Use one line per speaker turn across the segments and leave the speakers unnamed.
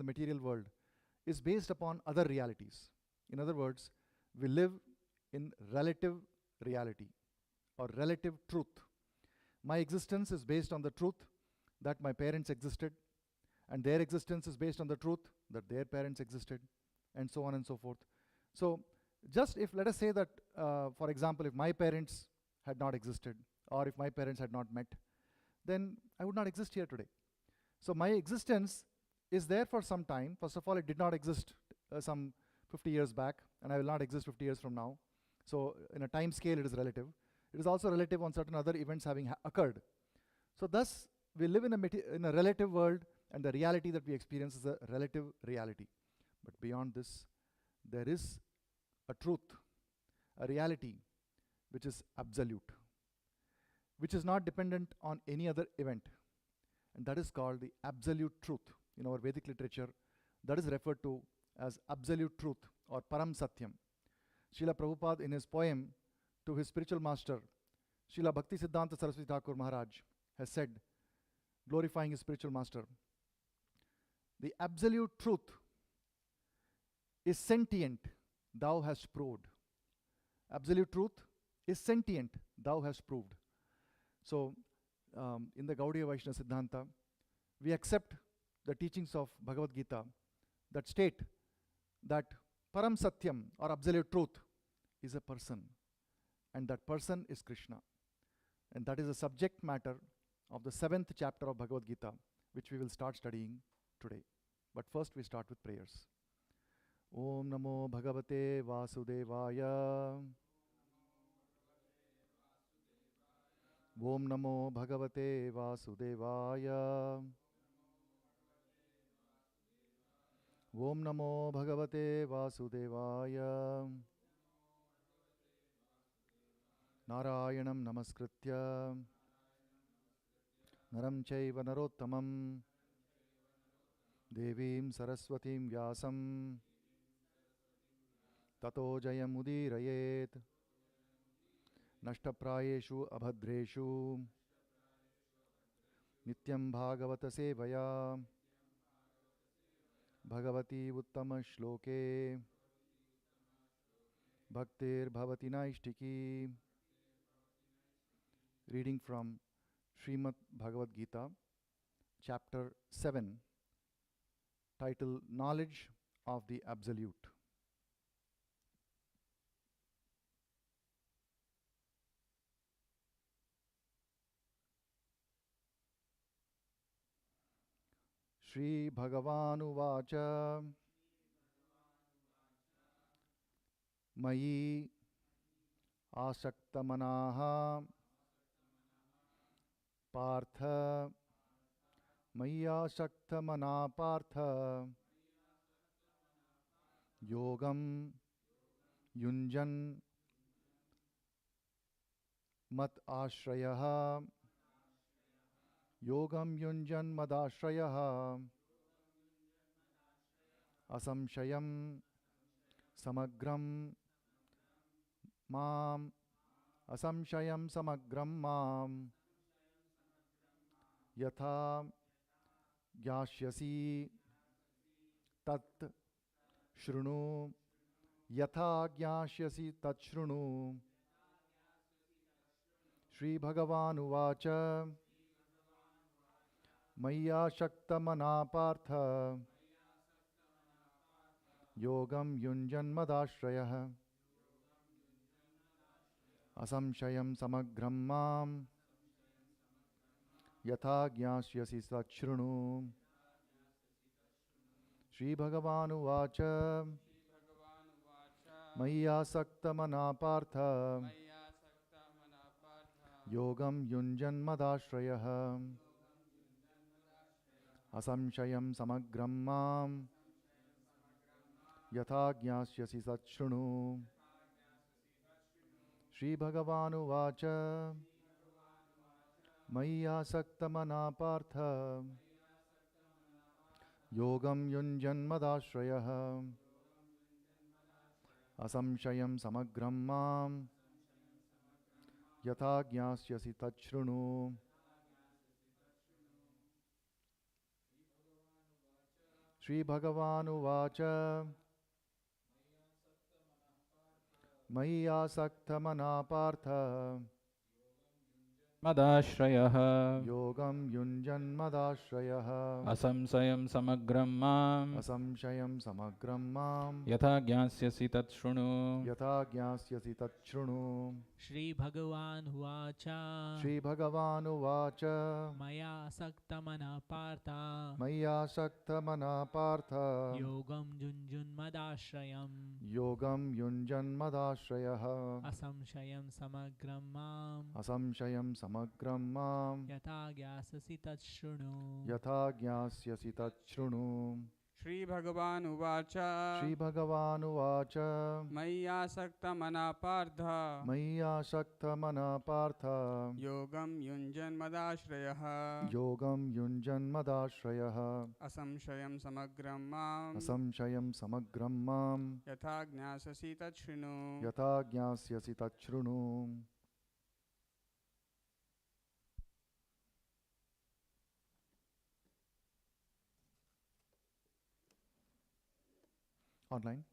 material world is based upon other realities. In other words, we live in relative reality or relative truth. My existence is based on the truth that my parents existed, and their existence is based on the truth that their parents existed, and so on and so forth. So just if, let us say that, for example, if my parents had not existed, or if my parents had not met, then I would not exist here today. So my existence is there for some time. First of all, it did not exist some 50 years back, and I will not exist 50 years from now. So in a time scale, it is relative. It is also relative on certain other events having occurred. So thus, we live in a relative world, and the reality that we experience is a relative reality. But beyond this, there is a truth, a reality, which is absolute, which is not dependent on any other event. And that is called the absolute truth. In our Vedic literature, that is referred to as absolute truth or Param Satyam. Srila Prabhupada, in his poem to his spiritual master, Srila Bhakti Siddhanta Saraswati Thakur Maharaj, has said, glorifying his spiritual master, the absolute truth is sentient, thou hast proved. Absolute truth is sentient, thou hast proved. So, in the Gaudiya Vaishnava Siddhanta, we accept the teachings of Bhagavad Gita that state that Param Satyam or absolute truth is a person, and that person is Krishna. And that is the subject matter of the 7th chapter of Bhagavad Gita, which we will start studying today. But first we start with prayers. Om Namo Bhagavate Vasudevaya. Om Namo Bhagavate Vasudevaya. Om Namo Bhagavate Vasudevaya. Narayanam Namaskritya Naram Chaiva Narottamam Devim Saraswatim Vyasam Tato Jayam Udirayet Nashtaprayeshu Abhadreshu Nityam Bhagavata Sevaya Bhagavati Uttama Shloke Bhaktir Bhavati Naishtiki. Reading from Srimad Bhagavad Gita, chapter 7, titled Knowledge of the Absolute. Shri Bhagavanu Vacha Mayi Asakta Manaha Partha Maya Shakta Mana Partha Yogam Yunjan Mat Ashrayaha Yogam Yunjan Mad Ashrayaha Asamshayam Samagram Mam Asamshayam Samagram Mam Yatha Gyashyasi Tat Shrunu Yatha Gyashyasi Tat Shrunu. Shri Bhagavan Uvacha Maya Shakta Mana Partha Yogam Yunjan Madashrayah Asamshayam Samagram Mam Yatha Gyashyasi Sachrunu. Shri Bhagavan Uvacha Maya Sakta Mana Partha Yogam Yunjan Madashrayah Asamshayam Samagram Mam Yatha Gyashyasi Sachrunu. Shri Bhagavan Uvacha Maya Sakta Mana Partha Yogam Yunjan Madashrayah Asamshayam Samagram Mam Yatha Gyashyasi Tachrunu. Shri Bhagavan Uvacha Maya Sakta Mana Partha
Madashrayah
Yogam Yunjan Madashrayah
Asamsayam Samagram Mam
Asamshayam Samagram Mam
Yatha Gyansyasi Tat Shrunu.
Yatha Jnasyasi Tat Shrunu.
Shri Bhagavan Huacha
Shri Bhagavan Uvacha
Maya Saktamana Partha
Maya Sakta Mana Partha
Yogam Junjun Madashrayam
Yogam Yunjan Madashrayah
Asamshayam Samagram Mam
Asamshayam Samagram Mam
Yatha Gyasasi Tatshrunu.
Yatha Jnasyasi Tat Shrunu.
Shri Bhagavan Uvacha
Shri Bhagavan Uvacha
Maya Sakta Mana Partha
Maya Sakta Mana Partha
Yogam Yunjan Madashrayah
Yogam Yunjan Madashrayah
Asamshayam Samagram Mam
Asamshayam Samagram Mam
Yatha Gnasasi Tachrinu.
Yatha Jnasyasi Tat Shrunu. Online.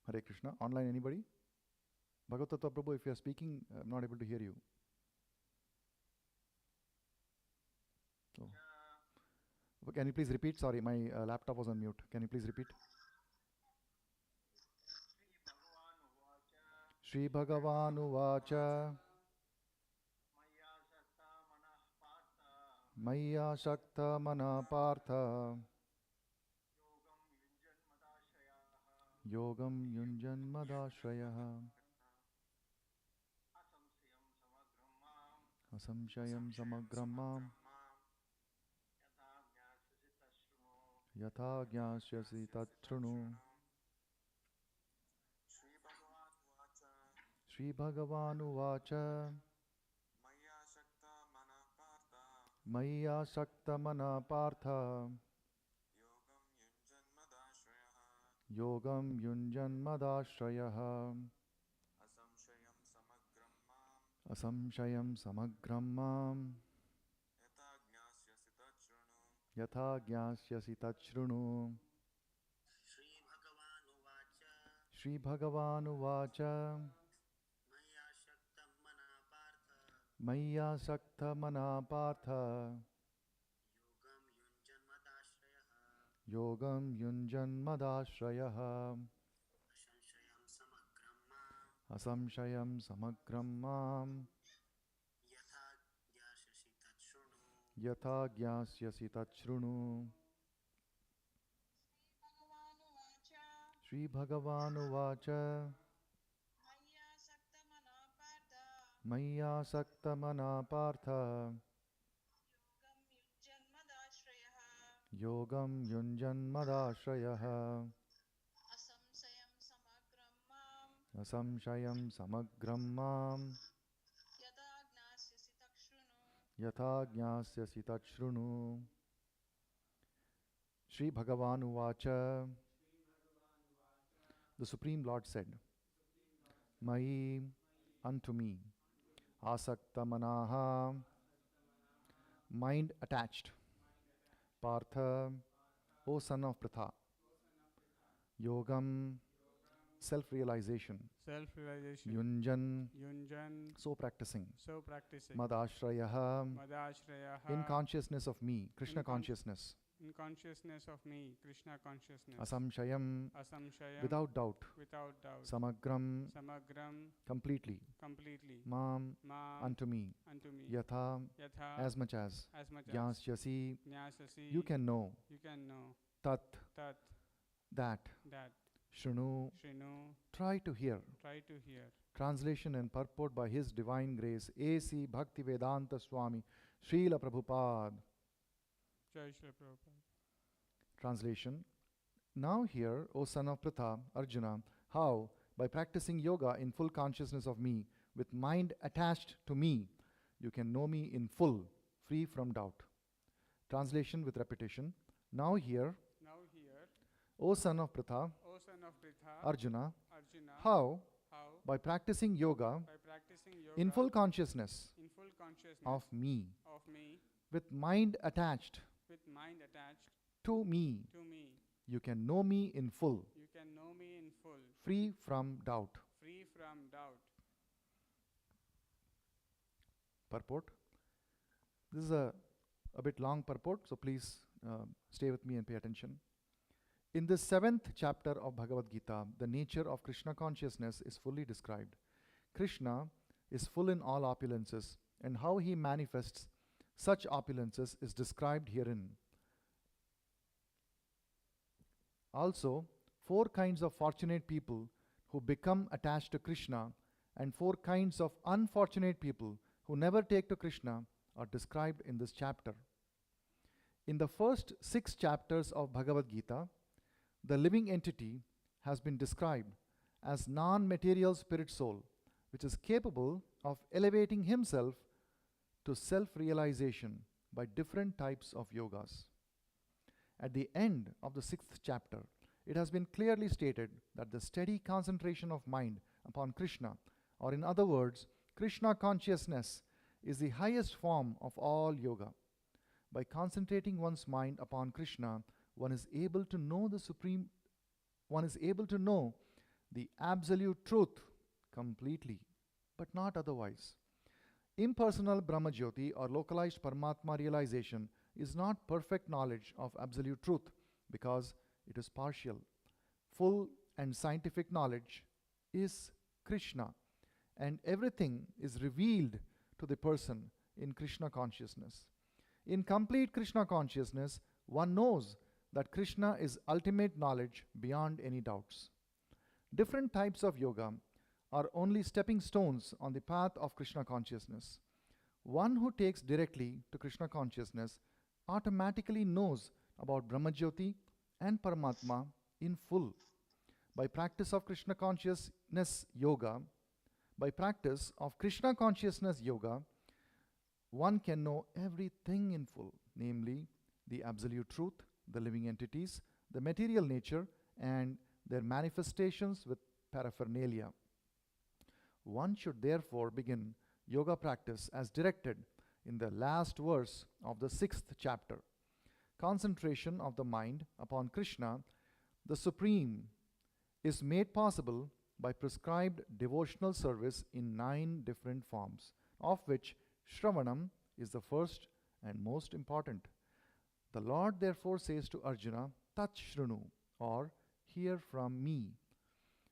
Hare Krishna. Online, anybody? Bhagavatattva Prabhu, if you are speaking, I'm not able to hear you. So, can you please repeat? Sorry, my laptop was on mute. Can you please repeat? Shri Bhagavan Uvacha Maya Shakta Mana Partha Yogam Yunjan Madashrayah Asamshayam Samagram Mam Yatha Jnasyasi Tat Shrunu. Shri Bhagavan Uvacha Maya Shakta Mana Partha Yogam Yunjan Madashrayah Asamshayam Samagram Mam Yatha Jnasyasi Tat Shrunu. Shri Bhagavan Uvacha Maya Shakta Mana Partha Yogam Yunjan Madashrayah Asamshayam Samagram Mam Yatha Jnasyasi Tat Shrunu. Shri Bhagavan Uvacha Maya Sakta Mana Partha Yogam Yunjan Madashrayah Asamshayam Samagram Mam Yatha Jnasyasi Tat Shrunu. Shri Bhagavan Uvacha. The Supreme Lord said, Mai, unto me, Asakta Manaha, mind attached, Partha, O son of Pratha, Yogam, self-realization, Yunjan, so practicing, Madashrayaha, in consciousness of me, Krishna consciousness,
In consciousness of me, Krishna consciousness.
Asamshayam,
Asamshayam,
without doubt,
without doubt.
Samagram, completely,
completely.
Mam, unto me,
unto me.
Yatha,
Yatha,
as much as,
much as.
Jnasyasi,
Jnasasi,
you can know, Tat,
Tat,
that, Shrunu, try to hear. Translation and purport by His Divine Grace, A.C. Bhaktivedanta Swami, Srila Prabhupada.
Jai Srila Prabhupada.
Translation. Now hear, O son of Pratha, Arjuna, how, by practicing yoga in full consciousness of me, with mind attached to me, you can know me in full, free from doubt. Translation with repetition. Now hear, O son of Pratha,
son of Pritha,
Arjuna,
Arjuna,
how
how
by practicing yoga
by practicing yoga
in full consciousness
in full consciousness
of me,
of me,
with mind attached
with mind attached
to me,
to me,
you can know me in full,
you can know me in full,
free from doubt.
free from doubt.
Purport. This is a bit long purport, so please stay with me and pay attention. In the 7th chapter of Bhagavad Gita, the nature of Krishna consciousness is fully described. Krishna is full in all opulences, and how he manifests such opulences is described herein. Also, 4 kinds of fortunate people who become attached to Krishna and 4 kinds of unfortunate people who never take to Krishna are described in this chapter. In the first 6 chapters of Bhagavad Gita, the living entity has been described as non-material spirit soul, which is capable of elevating himself to self-realization by different types of yogas. At the end of the 6th chapter, it has been clearly stated that the steady concentration of mind upon Krishna, or in other words, Krishna consciousness, is the highest form of all yoga. By concentrating one's mind upon Krishna, one is able to know the absolute truth completely, but not otherwise. Impersonal Brahmajyoti or localized Paramatma realization is not perfect knowledge of absolute truth because it is partial. Full and scientific knowledge is Krishna, and everything is revealed to the person in Krishna consciousness. In complete Krishna consciousness, one knows that Krishna is ultimate knowledge beyond any doubts. Different types of yoga are only stepping stones on the path of Krishna consciousness. One who takes directly to Krishna consciousness automatically knows about Brahmajyoti and Paramatma in full. By practice of Krishna consciousness yoga, one can know everything in full, namely the absolute truth, the living entities, the material nature, and their manifestations with paraphernalia. One should therefore begin yoga practice as directed in the last verse of the 6th chapter. Concentration of the mind upon Krishna, the Supreme, is made possible by prescribed devotional service in 9 different forms, of which Shravanam is the first and most important. The Lord therefore says to Arjuna, Tat Shrunu, or hear from me.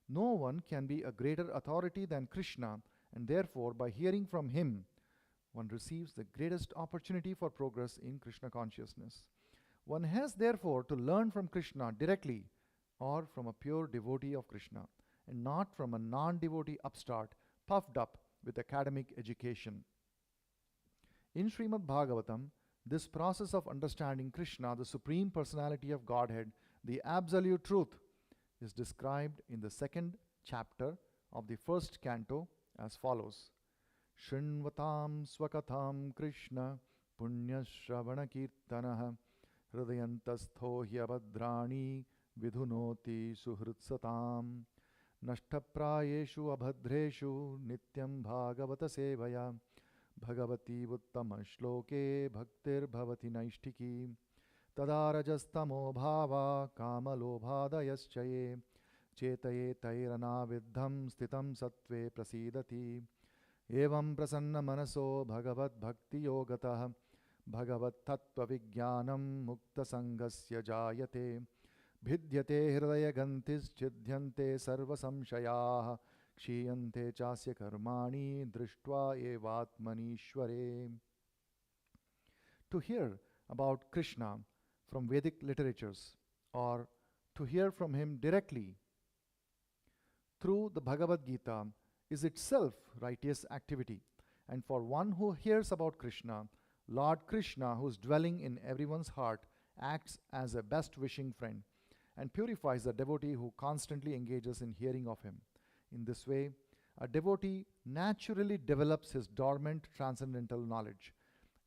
No one can be a greater authority than Krishna, and therefore by hearing from him, one receives the greatest opportunity for progress in Krishna consciousness. One has therefore to learn from Krishna directly or from a pure devotee of Krishna, and not from a non-devotee upstart puffed up with academic education. In Srimad Bhagavatam, this process of understanding Krishna, the Supreme Personality of Godhead, the Absolute Truth, is described in the 2nd chapter of the 1st canto as follows. Shrinvatam swakatham Krishna punya shravana kirtanaha hridayantastho hyabhadrani vidhunoti suhritsatam nashtaprayeshu abhadreshu nityam bhagavata sevaya bhagavati uttama shloke bhaktir bhavati naishtiki tadarajastamo bhava kamalobhadayaschaye chetaye tairanaviddham stitam sattve prasidati evam prasanna manaso bhagavad bhakti yogatah bhagavad tattva vijnanam mukta sangasya jayate भिद्यते हृदय गंतिश्चिद्यन्ते सर्व संशयाः क्षीयन्ते चास्य कर्माणि दृष्ट्वा एवात्मनीश्वरे. To hear about Krishna from Vedic literatures, or to hear from him directly through the Bhagavad Gita, is itself righteous activity. And for one who hears about Krishna, Lord Krishna, who is dwelling in everyone's heart, acts as a best wishing friend and purifies the devotee who constantly engages in hearing of him. In this way, a devotee naturally develops his dormant transcendental knowledge.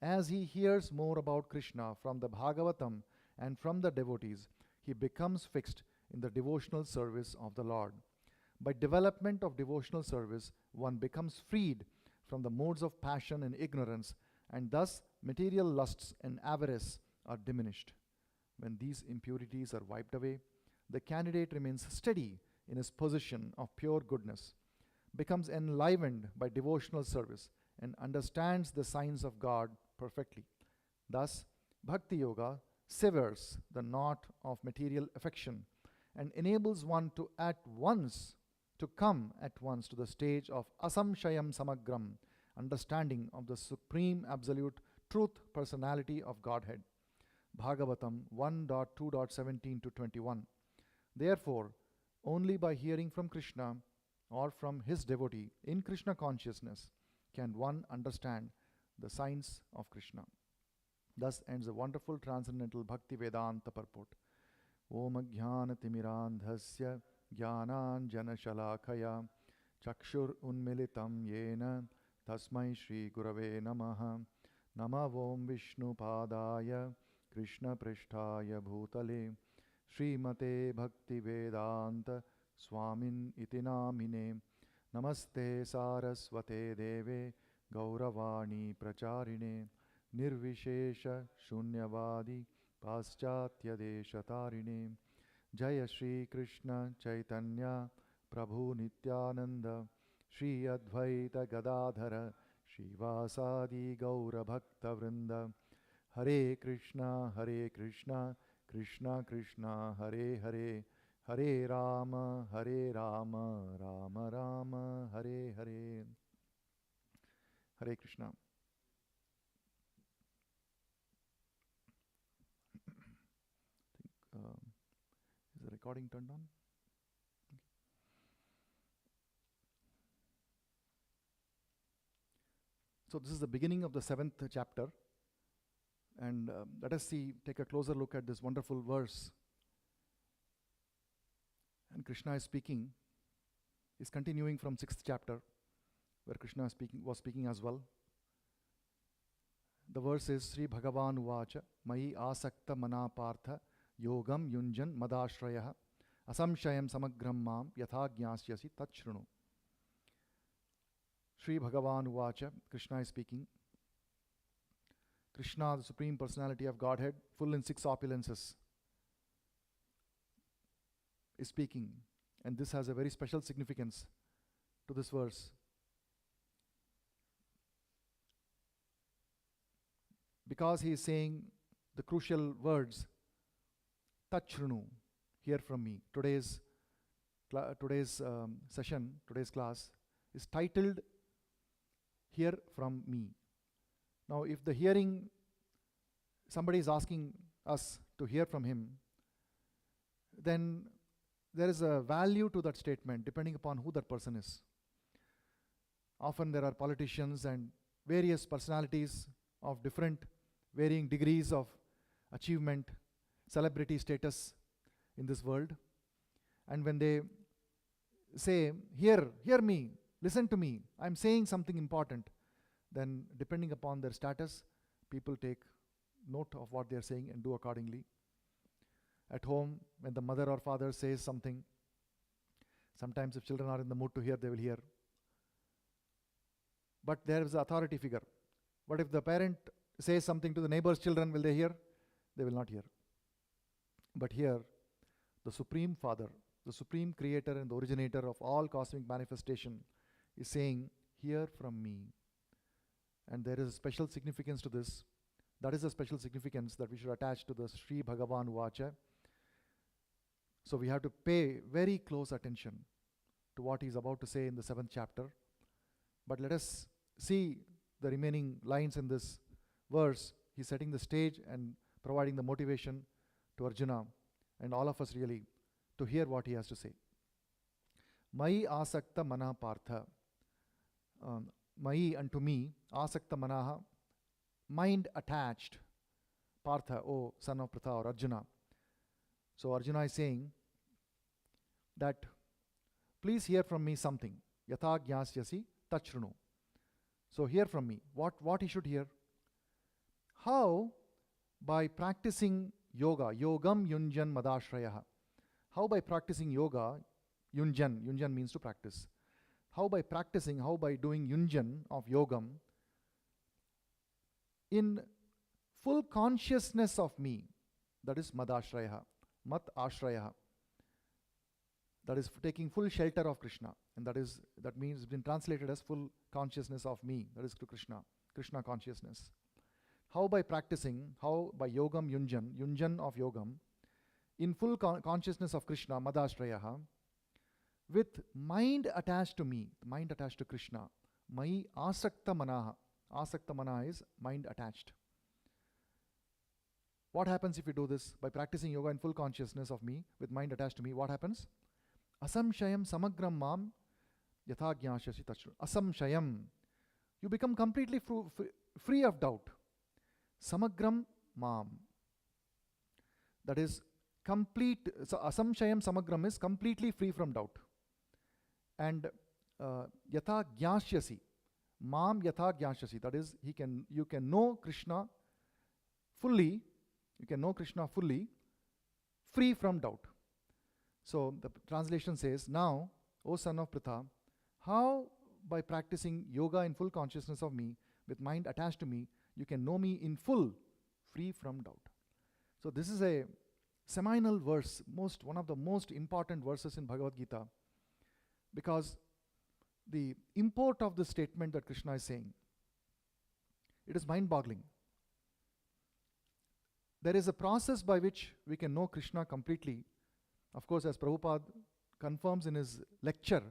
As he hears more about Krishna from the Bhagavatam and from the devotees, he becomes fixed in the devotional service of the Lord. By development of devotional service, one becomes freed from the modes of passion and ignorance, and thus material lusts and avarice are diminished. When these impurities are wiped away, the candidate remains steady in his position of pure goodness, becomes enlivened by devotional service, and understands the signs of God perfectly. Thus, Bhakti Yoga severs the knot of material affection and enables one to come at once to the stage of asamshayam samagram, understanding of the supreme absolute truth personality of Godhead. Bhagavatam 1.2.17 to 21. Therefore, only by hearing from Krishna or from his devotee in Krishna consciousness can one understand the signs of Krishna. Thus ends the wonderful transcendental Bhakti Vedanta purport. Om Ajnana Timirandhasya Jnananjana Shalakaya Chakshur Unmilitam Yena Tasmai Shri Gurave Namaha Namavom Vishnu Padaya Krishna Prishtaya Bhutale Srimate Bhakti Vedanta Swamin Iti Namine Namaste Saraswate Deve Gauravani Pracharine Nirvishesha Shunyavadi Paschatya Deshatarine Jaya Shri Krishna Chaitanya Prabhu Nityananda Shri Advaita Gadadhara Shivasadi Gaura Bhakta Vrinda Hare Krishna Krishna Krishna Hare Hare Hare Rama Rama Rama Hare Hare. Hare Krishna. Is the recording turned on? Okay. So this is the beginning of the 7th chapter, and let us take a closer look at this wonderful verse. And Krishna is speaking, is continuing from 6th chapter, where Krishna was speaking as well. The verse is Sri Bhagavan Uvacha Mai Asakta Mana Partha Yogam Yunjan Madashrayah Asamshayam Samagram Mam Yatha Jnasyasi Tachrunu. Sri Bhagavan Uvacha, Krishna is speaking. Krishna, the Supreme Personality of Godhead, full in 6 opulences, is speaking. And this has a very special significance to this verse. Because he is saying the crucial words, Tachrunu, hear from me. Today's session, today's class is titled Hear from Me. Now, if the hearing, somebody is asking us to hear from him, then there is a value to that statement depending upon who that person is. Often there are politicians and various personalities of different varying degrees of achievement, celebrity status in this world. And when they say, hear me, listen to me, I'm saying something important, then depending upon their status, people take note of what they're saying and do accordingly. At home, when the mother or father says something, sometimes if children are in the mood to hear, they will hear. But there is an authority figure. But if the parent says something to the neighbor's children, will they hear? They will not hear. But here, the Supreme Father, the Supreme Creator and the originator of all cosmic manifestation is saying, hear from me. And there is a special significance to this. That is a special significance that we should attach to the Sri Bhagavan Vacha. So we have to pay very close attention to what he is about to say in the 7th chapter. But let us see the remaining lines in this verse. He's setting the stage and providing the motivation to Arjuna and all of us really to hear what he has to say. Mai asakta mana partha. Mai unto me, asakta manaha, mind attached. Partha, O son of Pratha or Arjuna. So Arjuna is saying that please hear from me something. Yatha jnasyasi tachrunu. So hear from me. What he should hear? How? By practicing yoga. Yogam yunjan madashrayah. how by practicing yoga, yunjan means to practice. How by doing yunjan of yogam in full consciousness of me, that is madashraya, mat ashraya, that is taking full shelter of Krishna, and that means it's been translated as full consciousness of me, that is to Krishna consciousness. How by yogam yunjan of yogam, in full consciousness of Krishna, madashraya, with mind attached to me, mind attached to Krishna, mai asakta mana is mind attached. What happens if you do this? By practicing yoga in full consciousness of me, with mind attached to me, what happens? Asamshayam samagram mam yatha jnashasi tachru. Asamshayam. You become completely free of doubt. Samagram mam. That is complete. So asamshayam samagram is completely free from doubt. And yatha jnashyasi. Mam yatha jnashyasi. That is, you can know Krishna fully. You can know Krishna fully, free from doubt. So the translation says, now, O son of Pritha, how by practicing yoga in full consciousness of me, with mind attached to me, you can know me in full, free from doubt. So this is a seminal verse, one of the most important verses in Bhagavad Gita, because the import of the statement that Krishna is saying, it is mind-boggling. There is a process by which we can know Krishna completely. Of course, as Prabhupada confirms in his lecture,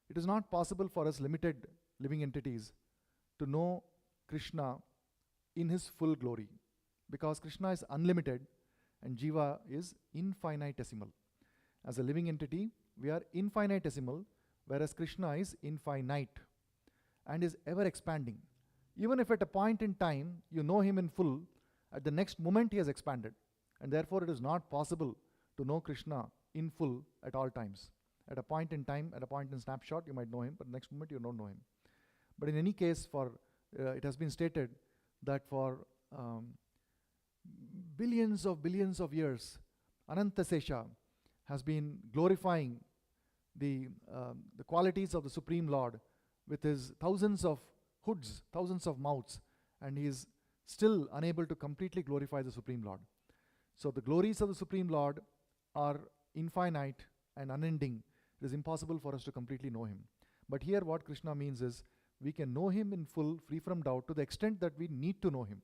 it is not possible for us limited living entities to know Krishna in his full glory, because Krishna is unlimited and Jiva is infinitesimal. As a living entity, we are infinitesimal, whereas Krishna is infinite and is ever expanding. Even if at a point in time you know him in full, at the next moment he has expanded, and therefore it is not possible to know Krishna in full at all times. At a point in time, at a point in snapshot, you might know him, but the next moment you don't know him. But in any case, it has been stated that for billions of years, Anantasesha has been glorifying the qualities of the Supreme Lord with his thousands of hoods, thousands of mouths, and he is still unable to completely glorify the Supreme Lord. So the glories of the Supreme Lord are infinite and unending. It is impossible for us to completely know him. But here what Krishna means is, we can know him in full, free from doubt, to the extent that we need to know him,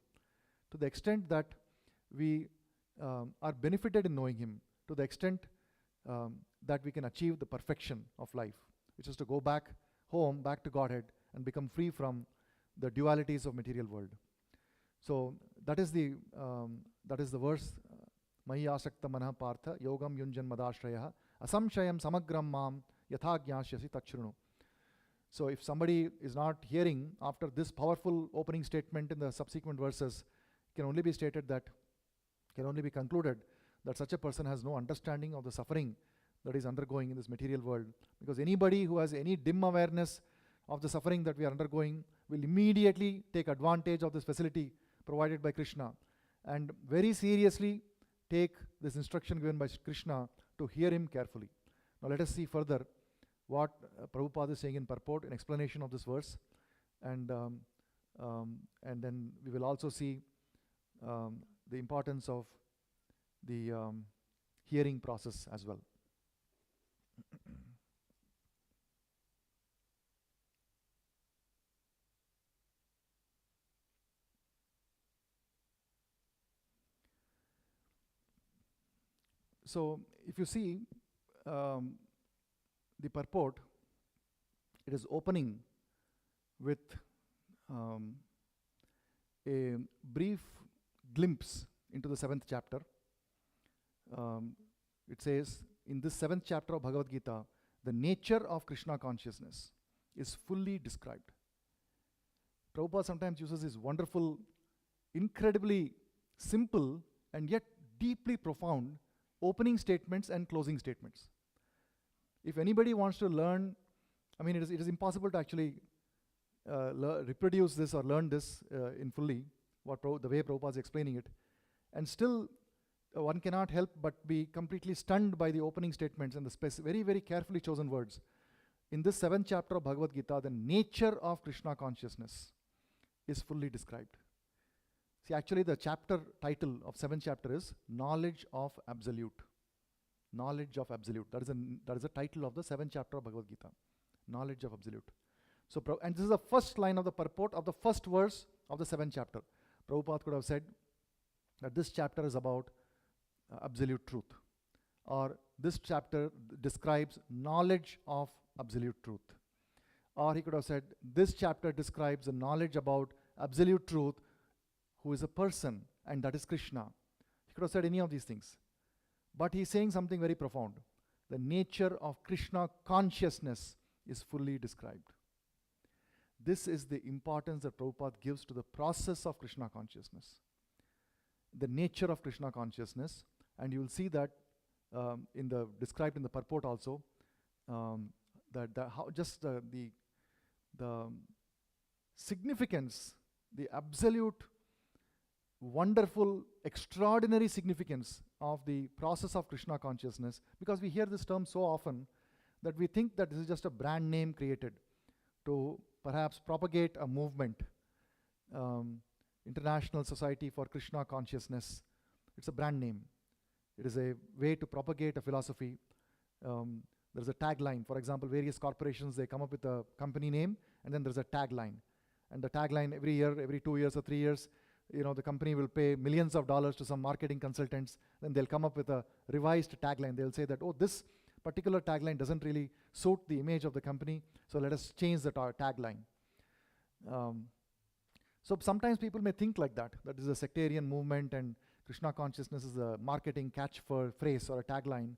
to the extent that we are benefited in knowing him, to the extent that we can achieve the perfection of life, which is to go back home, back to Godhead, and become free from the dualities of material world. So that is the verse. Mahi asakta manah partha yogam yunjan madashraya asamshayam samagram mam yatha jnashyasi tachrunu. So if somebody is not hearing after this powerful opening statement in the subsequent verses, can only be concluded that such a person has no understanding of the suffering that is undergoing in this material world. Because anybody who has any dim awareness of the suffering that we are undergoing will immediately take advantage of this facility provided by Krishna and very seriously take this instruction given by Krishna to hear him carefully. Now let us see further what Prabhupada is saying in purport, in explanation of this verse, and then we will also see the importance of the hearing process as well. So if you see the purport, it is opening with a brief glimpse into the 7th chapter. It says, in this 7th chapter of Bhagavad Gita, the nature of Krishna consciousness is fully described. Prabhupada sometimes uses these wonderful, incredibly simple and yet deeply profound opening statements and closing statements. If anybody wants to learn, it is impossible to actually reproduce this or learn this in fully, the way Prabhupada is explaining it. And still, one cannot help but be completely stunned by the opening statements and the very, very carefully chosen words. In this 7th chapter of Bhagavad Gita, the nature of Krishna consciousness is fully described. See, actually the chapter title of 7th chapter is Knowledge of Absolute. Knowledge of Absolute. That is the title of the 7th chapter of Bhagavad Gita. Knowledge of Absolute. So, and this is the first line of the purport of the first verse of the 7th chapter. Prabhupada could have said that this chapter is about absolute truth, or this chapter describes knowledge of absolute truth, or he could have said this chapter describes the knowledge about absolute truth, who is a person, and that is Krishna. He could have said any of these things, but he's saying something very profound. The nature of Krishna consciousness is fully described. This is the importance that Prabhupada gives to the process of Krishna consciousness, the nature of Krishna consciousness, and you will see that described in the purport also, that the significance, the absolute, wonderful, extraordinary significance of the process of Krishna consciousness, because we hear this term so often that we think that this is just a brand name created to perhaps propagate a movement, International Society for Krishna Consciousness. It's a brand name. It is a way to propagate a philosophy. There's a tagline. For example, various corporations, they come up with a company name, and then there's a tagline. And the tagline every year, every 2 years or 3 years, the company will pay millions of dollars to some marketing consultants. Then they'll come up with a revised tagline. They'll say that, oh, this particular tagline doesn't really suit the image of the company, so let us change the tagline. So sometimes people may think like that is a sectarian movement and Krishna consciousness is a marketing phrase or a tagline,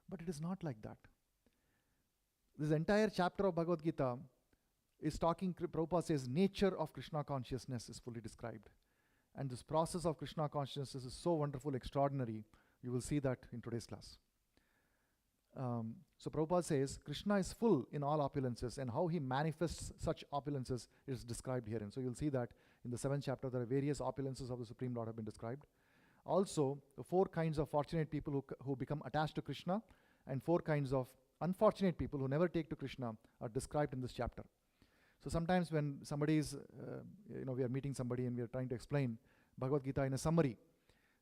but it is not like that. This entire chapter of Bhagavad Gita is talking, Prabhupada says, nature of Krishna consciousness is fully described. And this process of Krishna consciousness is so wonderful, extraordinary. You will see that in today's class. So Prabhupada says, Krishna is full in all opulences, and how he manifests such opulences is described herein. So you'll see that in the 7th chapter, there are various opulences of the Supreme Lord have been described. Also, the 4 kinds of fortunate people who become attached to Krishna, and 4 kinds of unfortunate people who never take to Krishna are described in this chapter. So sometimes when somebody is, we are meeting somebody and we are trying to explain Bhagavad Gita in a summary,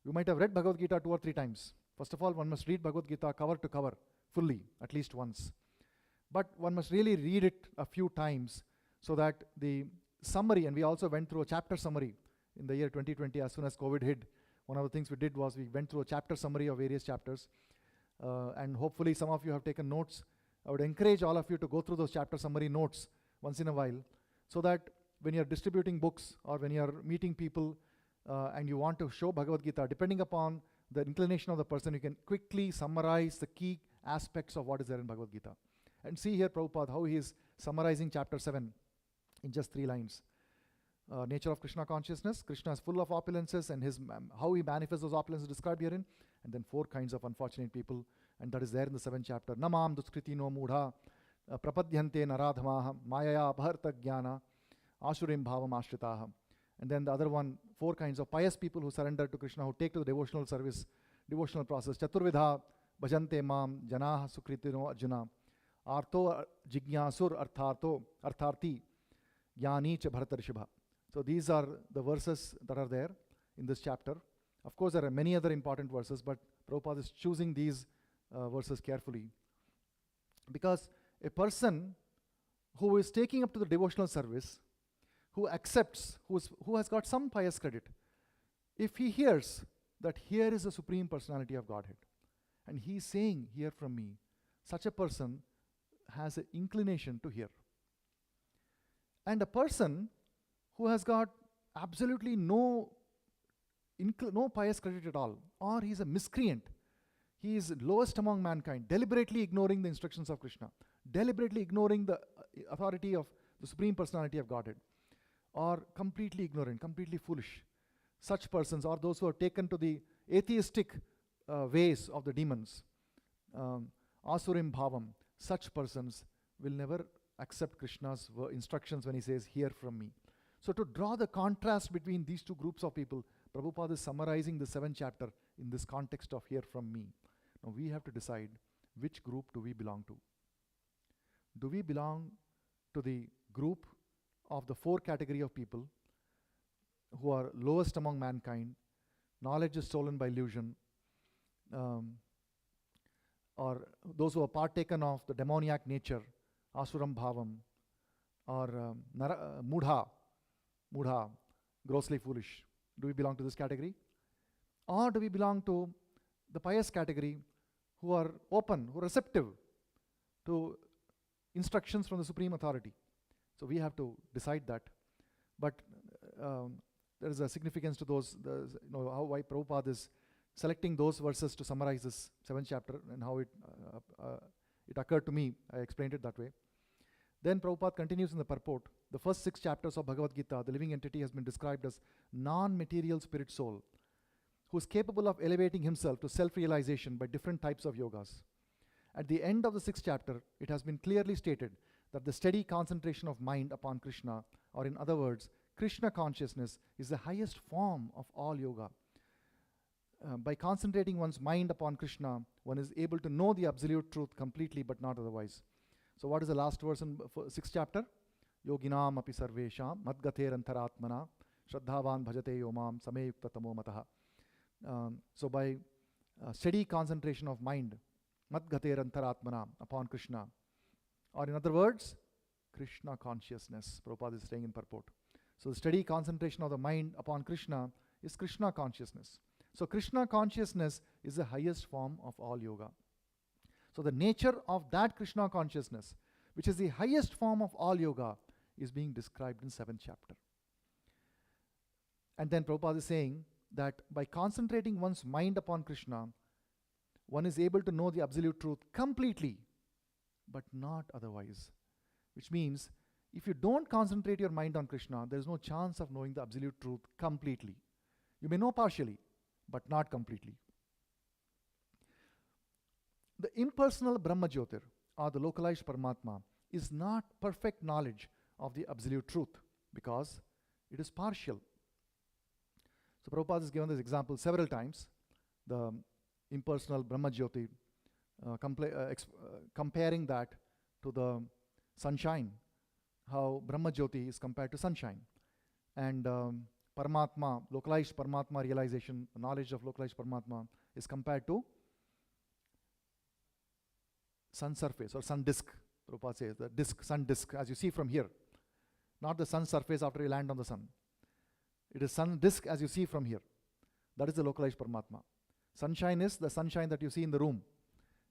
you might have read Bhagavad Gita 2 or 3 times. First of all, one must read Bhagavad Gita cover to cover, fully, at least once. But one must really read it a few times so that the summary, and we also went through a chapter summary in the year 2020 as soon as COVID hit. One of the things we did was we went through a chapter summary of various chapters, and hopefully some of you have taken notes. I would encourage all of you to go through those chapter summary notes once in a while, so that when you're distributing books or when you're meeting people and you want to show Bhagavad Gita, depending upon the inclination of the person, you can quickly summarize the key aspects of what is there in Bhagavad Gita. And see here Prabhupada, how he is summarizing chapter 7 in just 3 lines. Nature of Krishna consciousness, Krishna is full of opulences, and how he manifests those opulences described herein. And then 4 kinds of unfortunate people, and that is there in the 7th chapter. Namam duskriti no mudha prapadyante naradhamaha mayaya bharta jnana asurim bhavam ashritaha. And then the other one, 4 kinds of pious people who surrender to Krishna, who take to the devotional service, devotional process. Chaturvidha bhajante mam janaha sukritino arjuna arto jigyasur artharti jnani cha bhartarishibha. So these are the verses that are there in this chapter. Of course, there are many other important verses, but Prabhupada is choosing these verses carefully. Because a person who is taking up to the devotional service, who accepts, who has got some pious credit, if he hears that here is the Supreme Personality of Godhead, and he is saying, hear from me, such a person has an inclination to hear. And a person who has got absolutely no pious credit at all, or he is a miscreant, he is lowest among mankind, deliberately ignoring the instructions of Krishna, deliberately ignoring the authority of the Supreme Personality of Godhead, or completely ignorant, completely foolish. Such persons, or those who are taken to the atheistic ways of the demons, asurim bhavam, such persons will never accept Krishna's instructions when he says, hear from me. So to draw the contrast between these 2 groups of people, Prabhupada is summarizing the 7th chapter in this context of hear from me. Now we have to decide which group do we belong to. Do we belong to the group of the 4 category of people who are lowest among mankind, knowledge is stolen by illusion, or those who have partaken of the demoniac nature, asuram bhavam, or mudha, grossly foolish? Do we belong to this category? Or do we belong to the pious category who are open, who are receptive to instructions from the Supreme Authority? So we have to decide that. But there is a significance to those, why Prabhupada is selecting those verses to summarize this 7th chapter, and how it occurred to me. I explained it that way. Then Prabhupada continues in the purport. The first 6 chapters of Bhagavad Gita, the living entity has been described as non-material spirit soul, who is capable of elevating himself to self-realization by different types of yogas. At the end of the 6th chapter, it has been clearly stated that the steady concentration of mind upon Krishna, or in other words, Krishna consciousness, is the highest form of all yoga. By concentrating one's mind upon Krishna, one is able to know the absolute truth completely, but not otherwise. So what is the last verse in 6th chapter? Yoginam api sarvesham madgater antaratmana shraddhavan bhajate yomam sameyukta tamo mataha. So by steady concentration of mind, madgater antaratmana, upon Krishna, or in other words, Krishna consciousness, Prabhupada is saying in purport. So the steady concentration of the mind upon Krishna is Krishna consciousness. So Krishna consciousness is the highest form of all yoga. So the nature of that Krishna consciousness, which is the highest form of all yoga, is being described in 7th chapter. And then Prabhupada is saying that by concentrating one's mind upon Krishna, one is able to know the absolute truth completely, but not otherwise. Which means, if you don't concentrate your mind on Krishna, there is no chance of knowing the absolute truth completely. You may know partially, but not completely. The impersonal Brahma Jyotir, or the localized Paramatma, is not perfect knowledge of the absolute truth, because it is partial. So Prabhupada has given this example several times, the impersonal Brahma Jyoti, comparing that to the sunshine, how Brahma Jyoti is compared to sunshine. And Paramatma, localized Paramatma realization, knowledge of localized Paramatma, is compared to sun surface or sun disk. Prabhupada says the disk, sun disk, as you see from here. Not the sun surface after you land on the sun. It is sun disk as you see from here. That is the localized Paramatma. Sunshine is the sunshine that you see in the room.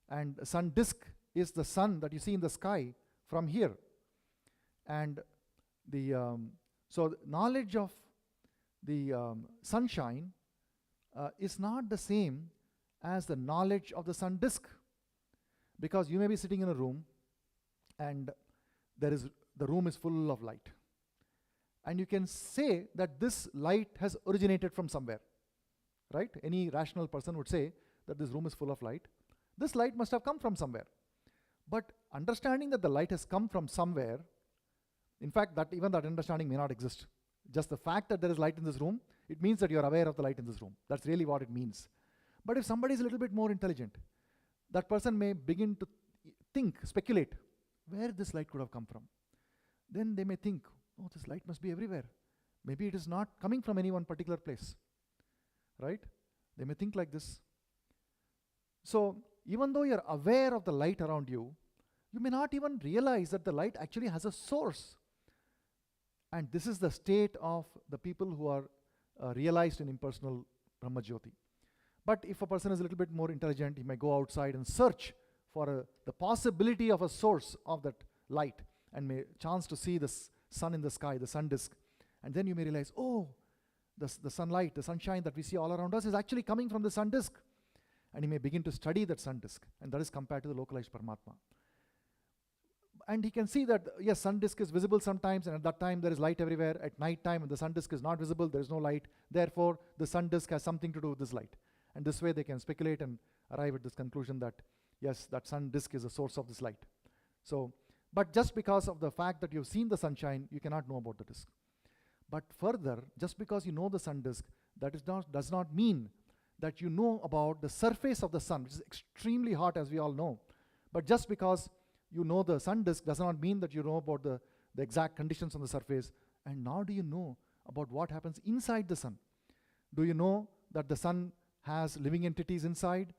And sun disk is the sun that you see in the sky from here. And so knowledge of the sunshine is not the same as the knowledge of the sun disk. Because you may be sitting in a room and the room is full of light. And you can say that this light has originated from somewhere. Right? Any rational person would say that this room is full of light. This light must have come from somewhere. But understanding that the light has come from somewhere, in fact, even that understanding may not exist. Just the fact that there is light in this room, it means that you are aware of the light in this room. That's really what it means. But if somebody is a little bit more intelligent, that person may begin to think, speculate, where this light could have come from. Then they may think, oh, this light must be everywhere. Maybe it is not coming from any one particular place. Right? They may think like this. So, even though you're aware of the light around you, you may not even realize that the light actually has a source. And this is the state of the people who are realized in impersonal Brahma Jyoti. But if a person is a little bit more intelligent, he may go outside and search for the possibility of a source of that light, and may chance to see the sun in the sky, the sun disk. And then you may realize, oh, the sunlight, the sunshine that we see all around us is actually coming from the sun disk. And he may begin to study that sun disk, and that is compared to the localized Paramatma. And he can see that, yes, sun disk is visible sometimes, and at that time there is light everywhere. At night time, when the sun disk is not visible, there is no light. Therefore, the sun disk has something to do with this light. And this way they can speculate and arrive at this conclusion that, yes, that sun disk is the source of this light. So, but just because of the fact that you've seen the sunshine, you cannot know about the disk. But further, just because you know the sun disk, that does not mean that you know about the surface of the sun, which is extremely hot, as we all know. But just because you know the sun disk does not mean that you know about the exact conditions on the surface. And now do you know about what happens inside the sun? Do you know that the sun has living entities inside?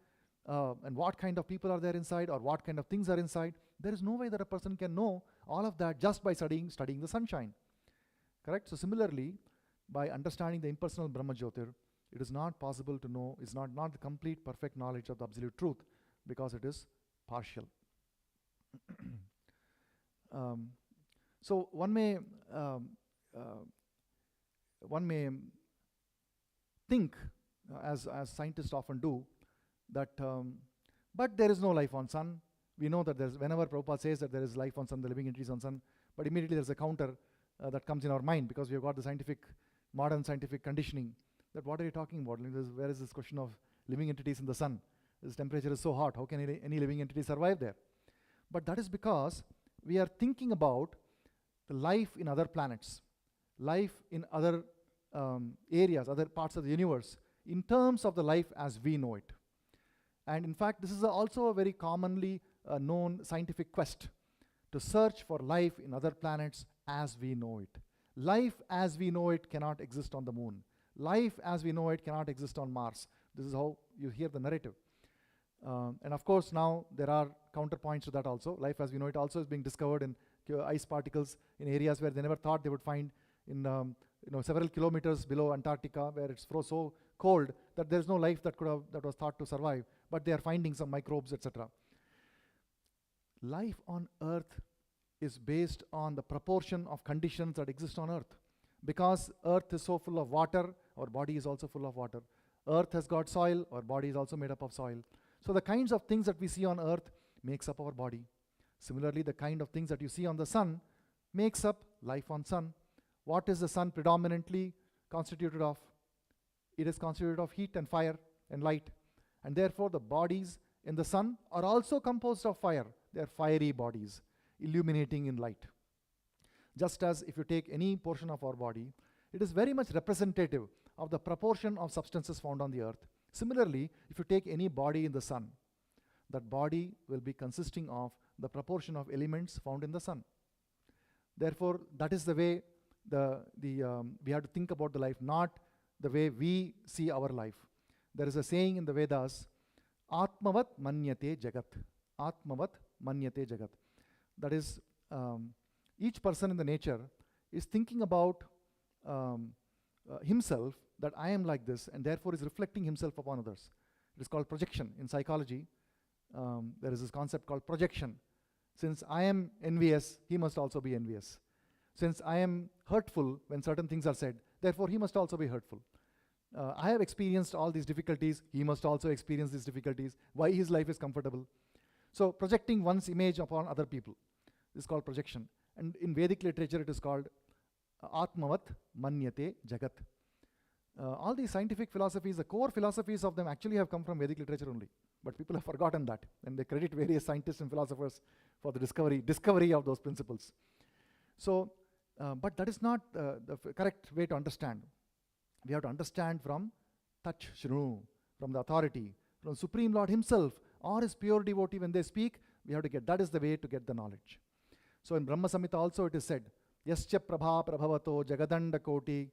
And what kind of people are there inside, or what kind of things are inside? There is no way that a person can know all of that just by studying the sunshine. Correct? So similarly, by understanding the impersonal Brahma Jyotir, it is not possible to know, it's not the complete perfect knowledge of the absolute truth, because it is partial. So one may think, as scientists often do, that but there is no life on sun. We know that whenever Prabhupada says that there is life on sun, the living entities on sun, but immediately there's a counter that comes in our mind, because we have got the modern scientific conditioning, that what are you talking about? Where is this question of living entities in the sun? This temperature is so hot, how can any living entity survive there? But that is because we are thinking about the life in other planets, life in other areas, other parts of the universe, in terms of the life as we know it. And in fact, this is also a very commonly known scientific quest, to search for life in other planets as we know it. Life as we know it cannot exist on the moon. Life as we know it cannot exist on Mars. This is how you hear the narrative. And of course, now there are counterpoints to that also. Life as we know it also is being discovered in ice particles in areas where they never thought they would find, in several kilometers below Antarctica, where it's so cold that there's no life that was thought to survive, but they are finding some microbes, etc. Life on Earth is based on the proportion of conditions that exist on Earth. Because Earth is so full of water, our body is also full of water. Earth has got soil, our body is also made up of soil. So the kinds of things that we see on Earth makes up our body. Similarly, the kind of things that you see on the sun makes up life on sun. What is the sun predominantly constituted of? It is constituted of heat and fire and light. And therefore, the bodies in the sun are also composed of fire. They are fiery bodies, illuminating in light. Just as if you take any portion of our body, it is very much representative of the proportion of substances found on the earth. Similarly, if you take any body in the sun, that body will be consisting of the proportion of elements found in the sun. Therefore, that is the way we have to think about the life, not the way we see our life. There is a saying in the Vedas, Atmavat manyate jagat. Atmavat manyate jagat. That is, each person in the nature is thinking about himself, that I am like this, and therefore is reflecting himself upon others. It is called projection. In psychology, there is this concept called projection. Since I am envious, he must also be envious. Since I am hurtful when certain things are said, therefore he must also be hurtful. I have experienced all these difficulties, he must also experience these difficulties. Why his life is comfortable? So projecting one's image upon other people is called projection. And in Vedic literature, it is called Atmavat Manyate Jagat. All these scientific philosophies, the core philosophies of them actually have come from Vedic literature only. But people have forgotten that, and they credit various scientists and philosophers for the discovery of those principles. So, but that is not the correct way to understand. We have to understand from Tach Shru, from the authority, from Supreme Lord himself, or his pure devotee when they speak. We have to get, that is the way to get the knowledge. So in Brahma Samhita also it is said, Yascha Prabha Prabhavato Jagadanda Koti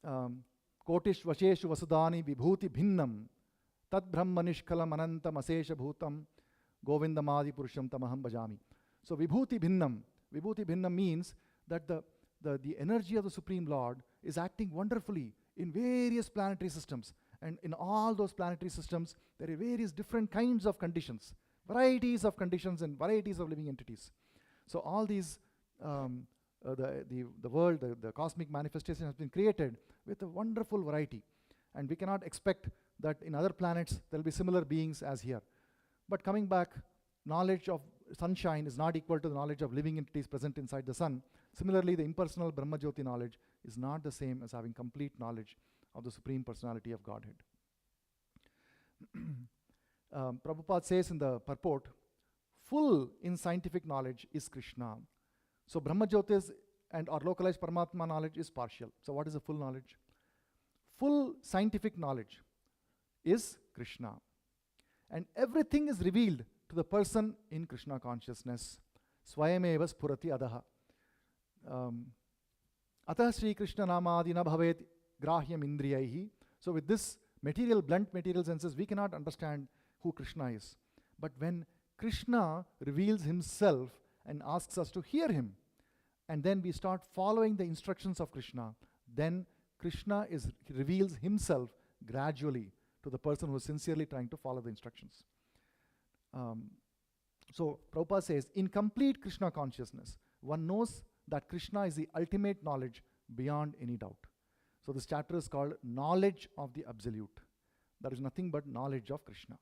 Kotish Vasheshu Vasudani Vibhuti Bhinnam Tad Brahma Nishkalam Anantam Asesha Bhutam Govindamadi Purusham Tamaham Bhajami. So Vibhuti Bhinnam means that the energy of the Supreme Lord is acting wonderfully in various planetary systems. And in all those planetary systems, there are various different kinds of conditions, varieties of conditions and varieties of living entities. So all these, the world, the cosmic manifestation has been created with a wonderful variety. And we cannot expect that in other planets there will be similar beings as here. But coming back, knowledge of sunshine is not equal to the knowledge of living entities present inside the sun. Similarly, the impersonal Brahma Jyoti knowledge is not the same as having complete knowledge of the Supreme Personality of Godhead. Prabhupada says in the purport, full in scientific knowledge is Krishna. So Brahma Jyotis and or localized Paramatma knowledge is partial. So what is the full knowledge? Full scientific knowledge is Krishna. And everything is revealed to the person in Krishna consciousness. Swayameva spurati adaha. Atah Sri Krishna namadi na bhavet grahyam indriyaihi. So with this material, blunt material senses, we cannot understand who Krishna is. But when Krishna reveals himself and asks us to hear him, and then we start following the instructions of Krishna, then Krishna reveals himself gradually to the person who is sincerely trying to follow the instructions. So Prabhupada says, in complete Krishna consciousness, one knows that Krishna is the ultimate knowledge beyond any doubt. So this chapter is called Knowledge of the Absolute. That is nothing but knowledge of Krishna.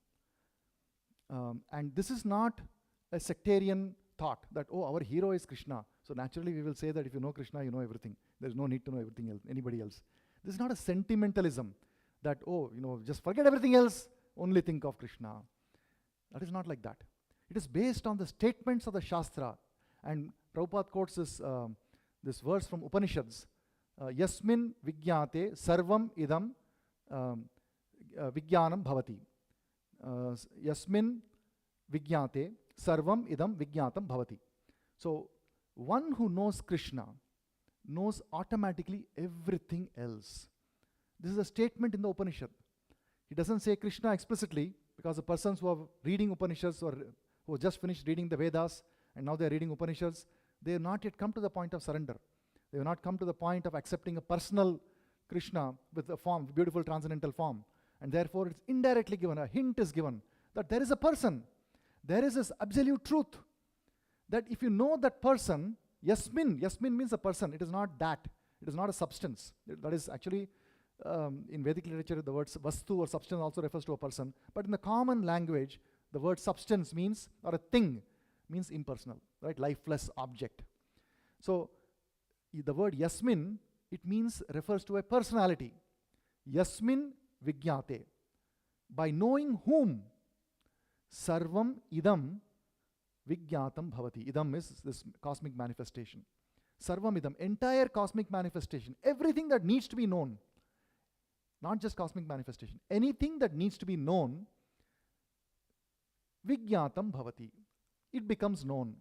And this is not a sectarian thought that, oh, our hero is Krishna. So naturally we will say that if you know Krishna, you know everything. There is no need to know everything else, anybody else. This is not a sentimentalism that, oh, just forget everything else, only think of Krishna. That is not like that. It is based on the statements of the Shastra. And Prabhupada quotes this verse from Upanishads. Yasmin vigyate sarvam idam vijnanam bhavati. Yasmin vigyate sarvam idam vijnatam bhavati. So one who knows Krishna knows automatically everything else. This is a statement in the Upanishad. He doesn't say Krishna explicitly, because the persons who are reading Upanishads or who just finished reading the Vedas and now they are reading Upanishads, they have not yet come to the point of surrender. They have not come to the point of accepting a personal Krishna with a form, beautiful transcendental form. And therefore it's indirectly given, a hint is given that there is a person. There is this absolute truth. That if you know that person, Yasmin means a person. It is not that. It is not a substance. That is actually, in Vedic literature, the words vastu or substance also refers to a person. But in the common language, the word substance means, or a thing, means impersonal, right? Lifeless object. So the word Yasmin, it refers to a personality. Yasmin vigyate. By knowing whom, sarvam idam vigyatam bhavati. Idam is this cosmic manifestation. Sarvam idam, entire cosmic manifestation. Everything that needs to be known. Not just cosmic manifestation. Anything that needs to be known, vigyatam bhavati. It becomes known.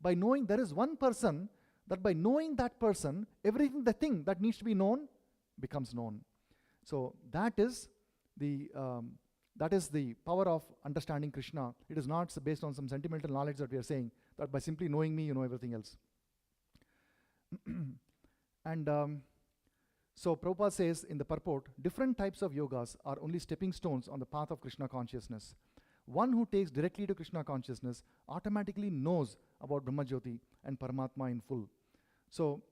By knowing there is one person, that by knowing that person, everything, the thing that needs to be known, becomes known. So that is the power of understanding Krishna. It is not based on some sentimental knowledge that we are saying, that by simply knowing me, you know everything else. And so Prabhupada says in the purport, different types of yogas are only stepping stones on the path of Krishna consciousness. One who takes directly to Krishna consciousness automatically knows about Brahma Jyoti and Paramatma in full. So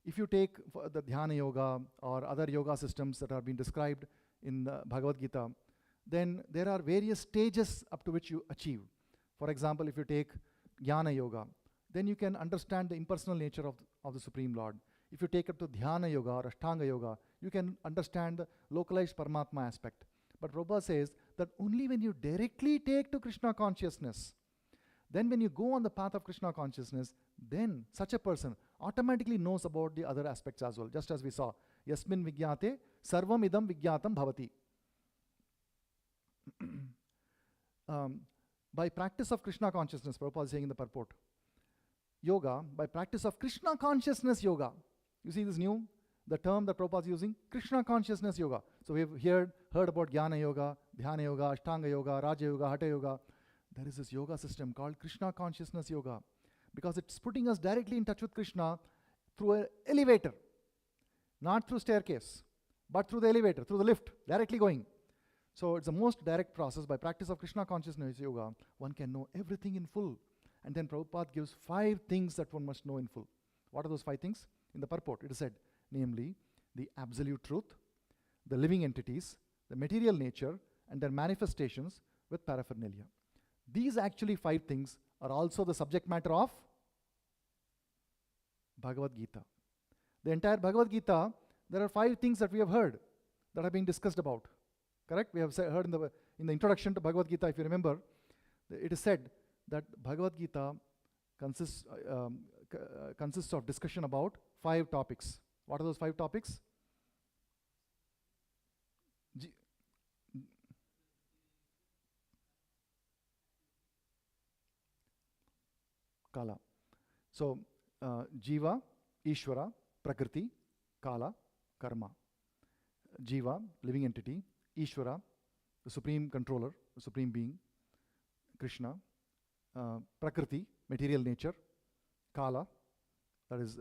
if you take the Dhyana Yoga or other yoga systems that are being described in the Bhagavad Gita, then there are various stages up to which you achieve. For example, if you take Jnana Yoga, then you can understand the impersonal nature of the Supreme Lord. If you take up to Dhyana Yoga or Ashtanga Yoga, you can understand the localized Paramatma aspect. But Prabhupada says that only when you directly take to Krishna consciousness, then when you go on the path of Krishna consciousness, then such a person automatically knows about the other aspects as well, just as we saw. Yasmin vigyate sarvam idam vigyatam bhavati. By practice of Krishna consciousness, Prabhupada is saying in the purport, yoga, by practice of Krishna consciousness yoga. You see this the term that Prabhupada is using? Krishna consciousness yoga. So we have heard about Jnana Yoga, Dhyana Yoga, Ashtanga Yoga, Raja Yoga, Hatha Yoga. There is this yoga system called Krishna consciousness yoga, because it's putting us directly in touch with Krishna through an elevator, not through staircase, but through the elevator, through the lift, directly going. So it's the most direct process. By practice of Krishna consciousness yoga, one can know everything in full. And then Prabhupada gives 5 things that one must know in full. What are those 5 things? In the purport, it is said, namely, the absolute truth, the living entities, the material nature, and their manifestations with paraphernalia. These actually 5 things are also the subject matter of Bhagavad Gita. The entire Bhagavad Gita, there are 5 things that we have heard that are being discussed about. Correct? We have heard in the introduction to Bhagavad Gita, if you remember, it is said that Bhagavad Gita consists of discussion about 5 topics. What are those 5 topics? Kala. So, Jiva, Ishvara, Prakriti, Kala, Karma. Jiva, living entity. Ishvara, the supreme controller, the supreme being. Krishna. Prakriti, material nature. Kala, that is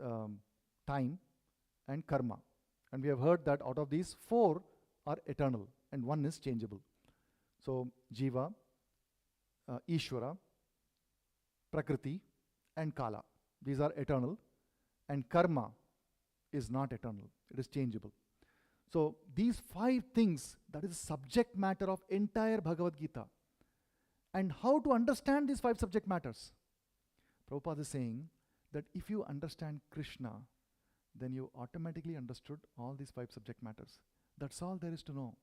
time. And Karma. And we have heard that out of these, 4 are eternal and 1 is changeable. So, Jiva, Ishvara, Prakriti, and Kala. These are eternal. And Karma is not eternal. It is changeable. So, these 5 things, that is subject matter of entire Bhagavad Gita. And how to understand these 5 subject matters? Prabhupada is saying that if you understand Krishna, then you automatically understood all these 5 subject matters. That's all there is to know.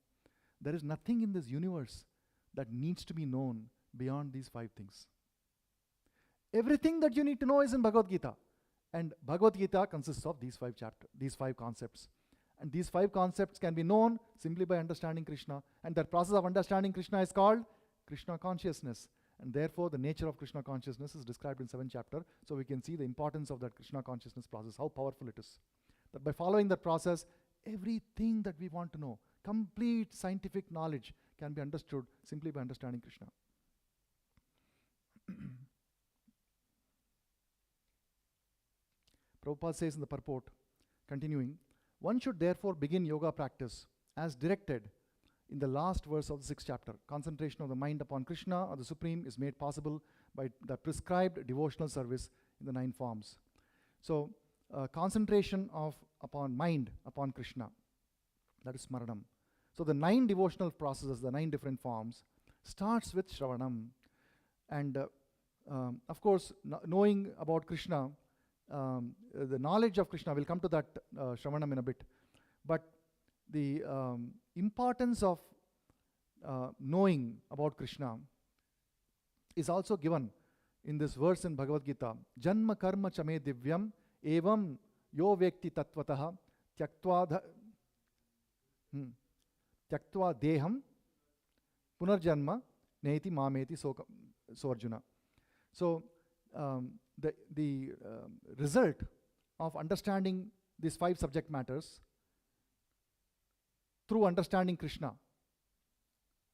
There is nothing in this universe that needs to be known beyond these 5 things. Everything that you need to know is in Bhagavad Gita. And Bhagavad Gita consists of these 5 concepts. And these 5 concepts can be known simply by understanding Krishna. And that process of understanding Krishna is called Krishna consciousness. And therefore, the nature of Krishna consciousness is described in 7th chapter. So we can see the importance of that Krishna consciousness process, how powerful it is. That by following that process, everything that we want to know, complete scientific knowledge, can be understood simply by understanding Krishna. Prabhupada says in the purport, continuing, one should therefore begin yoga practice as directed in the last verse of the 6th chapter. Concentration of the mind upon Krishna or the Supreme is made possible by the prescribed devotional service in the 9 forms. So, concentration upon mind upon Krishna, that is Smaranam. So, the 9 devotional processes, the 9 different forms, starts with Shravanam. And of course, knowing about Krishna, the knowledge of Krishna, we'll come to that Shravanam in a bit. But the importance of knowing about Krishna is also given in this verse in Bhagavad Gita. Janma karma chame divyam evam yo vekti tattvataha tyaktva deham punarjanma neti mameti so Arjuna. So the result of understanding these 5 subject matters through understanding Krishna,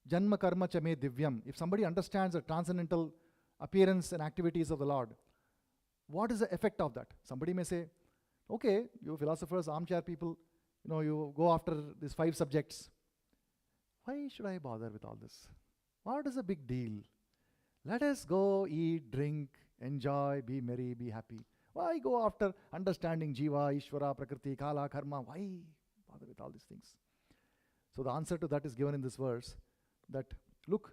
Janma karma chame divyam, if somebody understands the transcendental appearance and activities of the Lord, what is the effect of that? Somebody may say, okay, you philosophers, armchair people, you go after these 5 subjects. Why should I bother with all this? What is the big deal? Let us go eat, drink, enjoy, be merry, be happy. Why go after understanding Jiva, Ishvara, Prakriti, Kala, Karma? Why bother with all these things? So the answer to that is given in this verse, that look,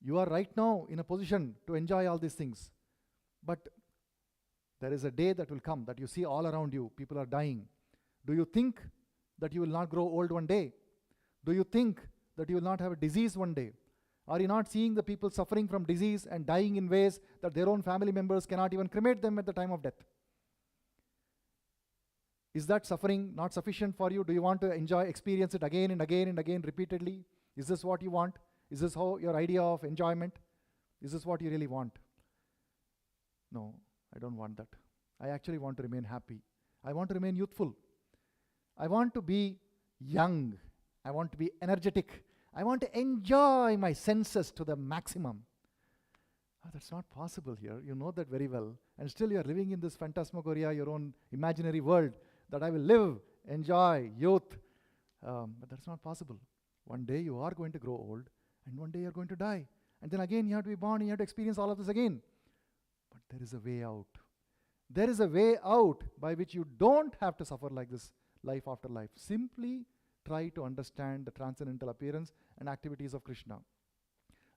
you are right now in a position to enjoy all these things. But there is a day that will come that you see all around you, people are dying. Do you think that you will not grow old one day? Do you think that you will not have a disease one day? Are you not seeing the people suffering from disease and dying in ways that their own family members cannot even cremate them at the time of death? Is that suffering not sufficient for you? Do you want to experience it again and again and again repeatedly? Is this what you want? Is this how your idea of enjoyment? Is this what you really want? No, I don't want that. I actually want to remain happy. I want to remain youthful. I want to be young. I want to be energetic. I want to enjoy my senses to the maximum. Oh, that's not possible here. You know that very well. And still you are living in this phantasmagoria, your own imaginary world, that I will live, enjoy, youth. But that's not possible. One day you are going to grow old, and one day you are going to die. And then again you have to be born, and you have to experience all of this again. But there is a way out. There is a way out by which you don't have to suffer like this life after life. Simply try to understand the transcendental appearance and activities of Krishna.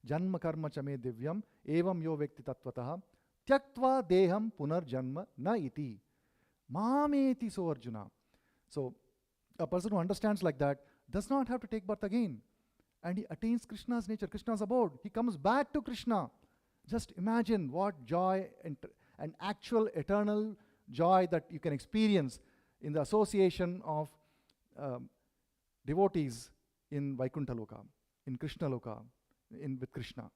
Janma karma chame divyam evam yo vekti tattvataha tyaktva deham punarjanma na iti mameti so Arjuna. So a person who understands like that does not have to take birth again, and he attains Krishna's nature, Krishna's abode. He comes back to Krishna. Just imagine what joy and actual eternal joy that you can experience in the association of devotees in Vaikuntha Loka, in Krishna Loka, with Krishna.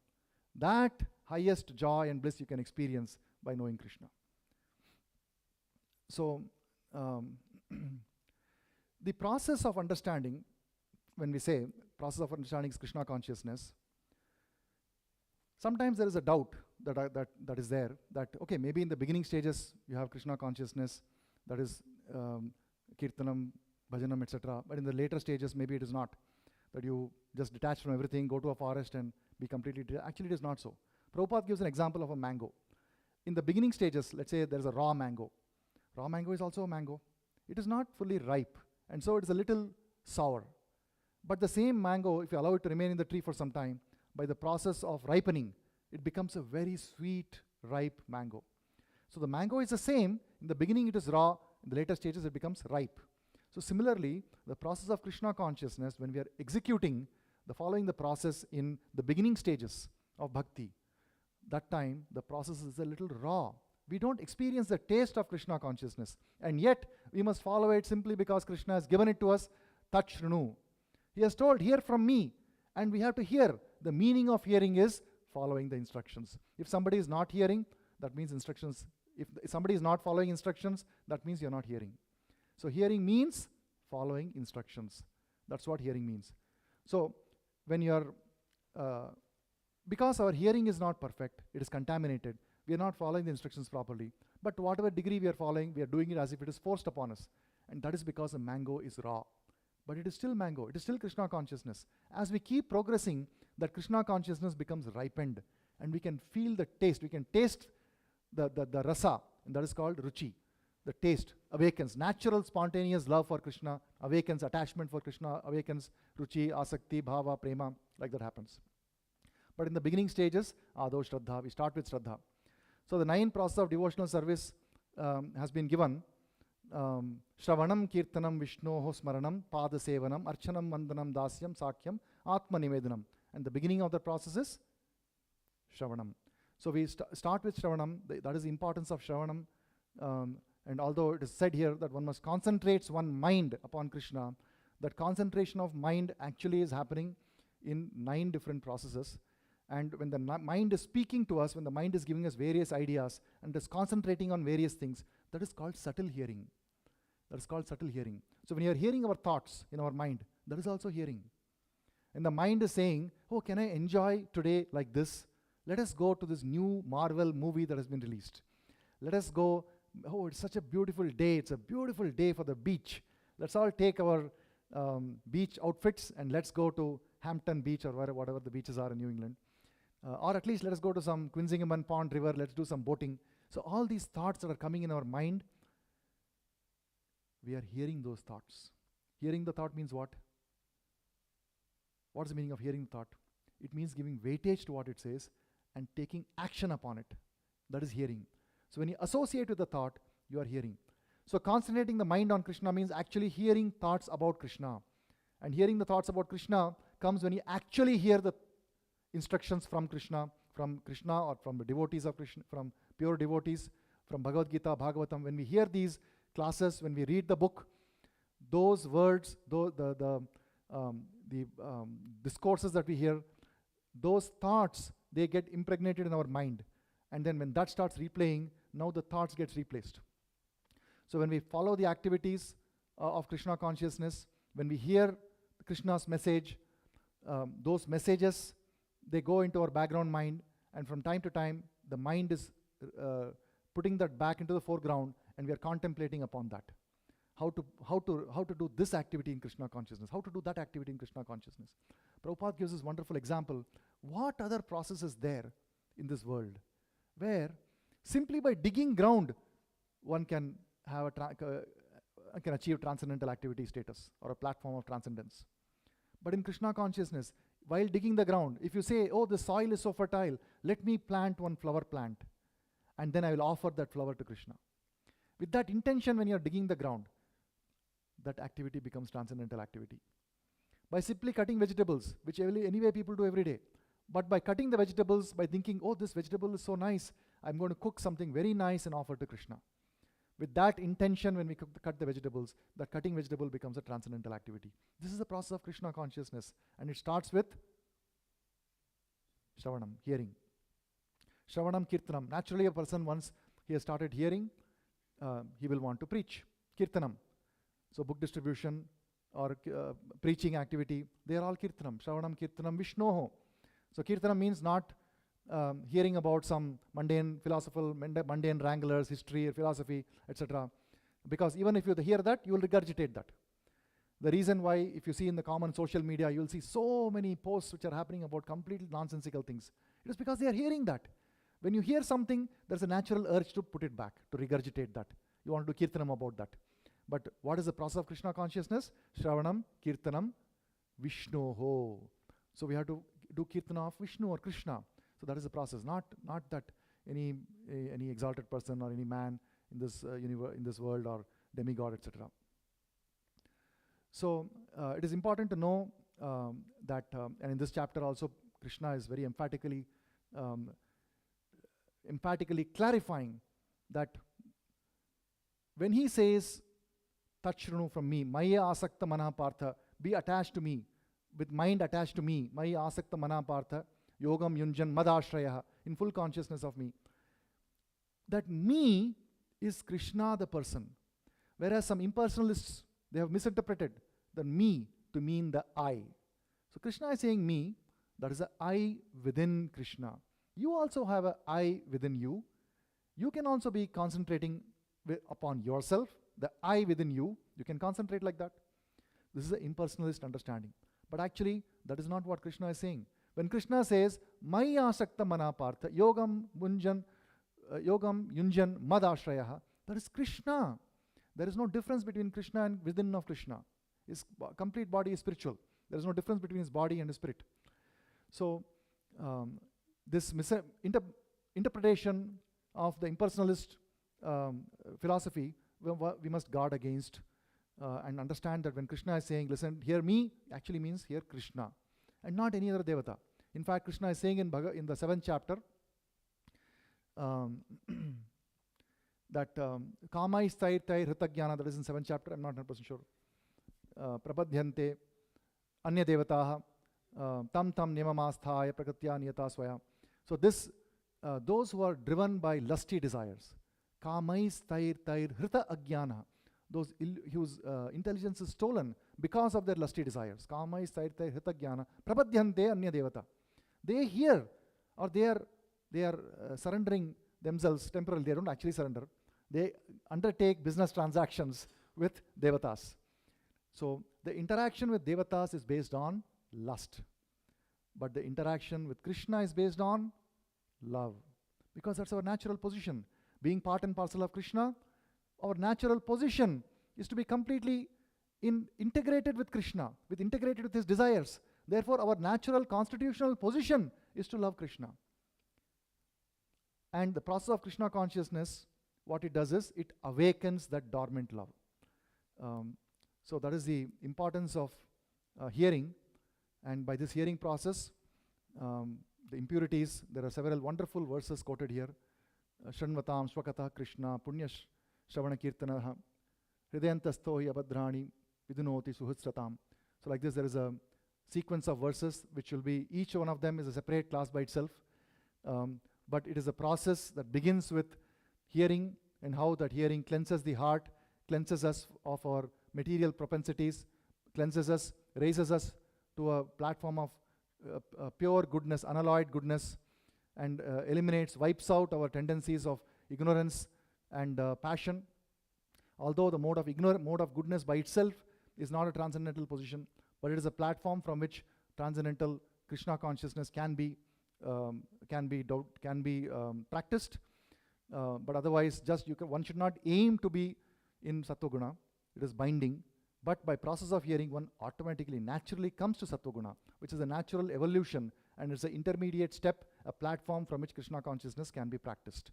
That highest joy and bliss you can experience by knowing Krishna. So, the process of understanding, when we say process of understanding is Krishna consciousness, sometimes there is a doubt that is there, that okay, maybe in the beginning stages you have Krishna consciousness, that is kirtanam, bhajanam, etc. But in the later stages, maybe it is not, that you just detach from everything, go to a forest and be completely actually it is not so. Prabhupada gives an example of a mango. In the beginning stages, let's say there is a raw mango. Raw mango is also a mango. It is not fully ripe, and so it is a little sour. But the same mango, if you allow it to remain in the tree for some time, by the process of ripening, it becomes a very sweet, ripe mango. So the mango is the same. In the beginning it is raw, in the later stages it becomes ripe. So similarly, the process of Krishna consciousness, when we are executing following the process in the beginning stages of bhakti, that time the process is a little raw. We don't experience the taste of Krishna consciousness, and yet we must follow it simply because Krishna has given it to us. Tat shrunu. He has told, hear from me, and we have to hear. The meaning of hearing is following the instructions. If somebody is not hearing, that means instructions. If somebody is not following instructions, that means you're not hearing. So hearing means following instructions. That's what hearing means. So when you're, because our hearing is not perfect, it is contaminated, we are not following the instructions properly. But to whatever degree we are following, we are doing it as if it is forced upon us. And that is because the mango is raw. But it is still mango, it is still Krishna consciousness. As we keep progressing, that Krishna consciousness becomes ripened, and we can feel the taste, we can taste the rasa, and that is called ruchi. The taste awakens, natural spontaneous love for Krishna awakens, attachment for Krishna awakens, ruchi, asakti, bhava, prema, like that happens. But in the beginning stages, ado shraddha, we start with shraddha. So the 9 process of devotional service has been given. Shravanam, Kirtanam, Vishnoho, Smaranam, Pada Sevanam, Archanam, Vandanam, Dasyam, Sakyam, Atma Nivedanam. And the beginning of the process is Shravanam. So we start with Shravanam, that is the importance of Shravanam. And although it is said here that one must concentrate one's mind upon Krishna, that concentration of mind actually is happening in 9 different processes. And when the mind is speaking to us, when the mind is giving us various ideas and is concentrating on various things, that is called subtle hearing. That is called subtle hearing. So when you are hearing our thoughts in our mind, that is also hearing. And the mind is saying, oh, can I enjoy today like this? Let us go to this new Marvel movie that has been released. Let us go, oh, it's such a beautiful day. It's a beautiful day for the beach. Let's all take our beach outfits and let's go to Hampton Beach or whatever the beaches are in New England. Or at least let us go to some Quinsigamon Pond River, let's do some boating. So all these thoughts that are coming in our mind, we are hearing those thoughts. Hearing the thought means what? What's the meaning of hearing the thought? It means giving weightage to what it says and taking action upon it. That is hearing. So when you associate with the thought, you are hearing. So concentrating the mind on Krishna means actually hearing thoughts about Krishna. And hearing the thoughts about Krishna comes when you actually hear the instructions from Krishna or from the devotees of Krishna, from pure devotees, from Bhagavad Gita, Bhagavatam. When we hear these classes, when we read the book, those words, the discourses that we hear, those thoughts, they get impregnated in our mind. And then when that starts replaying, now the thoughts gets replaced. So when we follow the activities of Krishna consciousness, when we hear Krishna's message, those messages, they go into our background mind, and from time to time, the mind is putting that back into the foreground, and we are contemplating upon that. How to do this activity in Krishna consciousness, how to do that activity in Krishna consciousness. Prabhupada gives this wonderful example. What other process is there in this world where simply by digging ground, one can have can achieve transcendental activity status or a platform of transcendence? But in Krishna consciousness, while digging the ground, if you say, oh, the soil is so fertile, let me plant one flower plant, and then I will offer that flower to Krishna. With that intention, when you are digging the ground, that activity becomes transcendental activity. By simply cutting vegetables, which anyway people do every day, but by cutting the vegetables, by thinking, oh, this vegetable is so nice, I'm going to cook something very nice and offer to Krishna. With that intention, when we cut the vegetables, the cutting vegetable becomes a transcendental activity. This is the process of Krishna consciousness, and it starts with Shravanam, hearing. Shravanam Kirtanam. Naturally, a person, once he has started hearing, he will want to preach. Kirtanam. So book distribution or preaching activity, they are all Kirtanam. Shravanam Kirtanam Vishnoho. So Kirtanam means not hearing about some mundane philosophical, mundane wranglers, history, philosophy, etc. Because even if you hear that, you will regurgitate that. The reason why, if you see in the common social media, you will see so many posts which are happening about completely nonsensical things. It is because they are hearing that. When you hear something, there's a natural urge to put it back, to regurgitate that. You want to do kirtanam about that. But what is the process of Krishna consciousness? Shravanam, Kirtanam, Vishnoho. So we have to do kirtana of Vishnu or Krishna. So that is the process. Not that any exalted person or any man in this in this world or demigod, etc. So it is important to know that, and in this chapter also, Krishna is very emphatically clarifying that when he says, Tachrunu from me, Maya asakta mana partha, be attached to me, with mind attached to me, Maya asakta mana partha, yogam yunjan madashraya, in full consciousness of me. That me is Krishna the person. Whereas some impersonalists, they have misinterpreted the me to mean the I. So Krishna is saying me, that is the I within Krishna. You also have an I within you. You can also be concentrating upon yourself, the I within you. You can concentrate like that. This is an impersonalist understanding. But actually, that is not what Krishna is saying. When Krishna says, Maya asakta mana partha, yogam yunjan madashraya, that is Krishna. There is no difference between Krishna and within of Krishna. His complete body is spiritual. There is no difference between his body and his spirit. So, this interpretation of the impersonalist philosophy, we must guard against and understand that when Krishna is saying, listen, hear me, actually means hear Krishna and not any other devata. In fact, Krishna is saying in the 7th chapter that kamai sthairtai hritagyana, that is in 7th chapter, I'm not 100% sure. Prabadhyante anya devataha tam niyamasthaya prakritya niyata swaya. So this, those who are driven by lusty desires, kamai sthairtai hrita agyana, those whose intelligence is stolen because of their lusty desires. Kamai sthairtai hrita agyana prabadhyante anya devata. They hear, or they are surrendering themselves temporarily. They don't actually surrender. They undertake business transactions with devatas. So the interaction with devatas is based on lust. But the interaction with Krishna is based on love. Because that's our natural position. Being part and parcel of Krishna, our natural position is to be completely integrated with Krishna, integrated with his desires. Therefore, our natural constitutional position is to love Krishna. And the process of Krishna consciousness, what it does is, it awakens that dormant love. So that is the importance of hearing. And by this hearing process, the impurities, there are several wonderful verses quoted here. Shanvatam swakata Krishna punya shravana kirtanaha hridayantasto hi abhadrani vidunoti suhutsratam. So like this, there is a sequence of verses which will be, each one of them is a separate class by itself. But it is a process that begins with hearing, and how that hearing cleanses the heart, cleanses us of our material propensities, cleanses us, raises us to a platform of pure goodness, unalloyed goodness, and wipes out our tendencies of ignorance and passion. Although the mode of goodness by itself is not a transcendental position, but it is a platform from which transcendental Krishna consciousness can be practiced. But otherwise, one should not aim to be in Sattva-guna. It is binding. But by process of hearing, one automatically, naturally comes to Sattva-guna, which is a natural evolution, and it's an intermediate step, a platform from which Krishna consciousness can be practiced.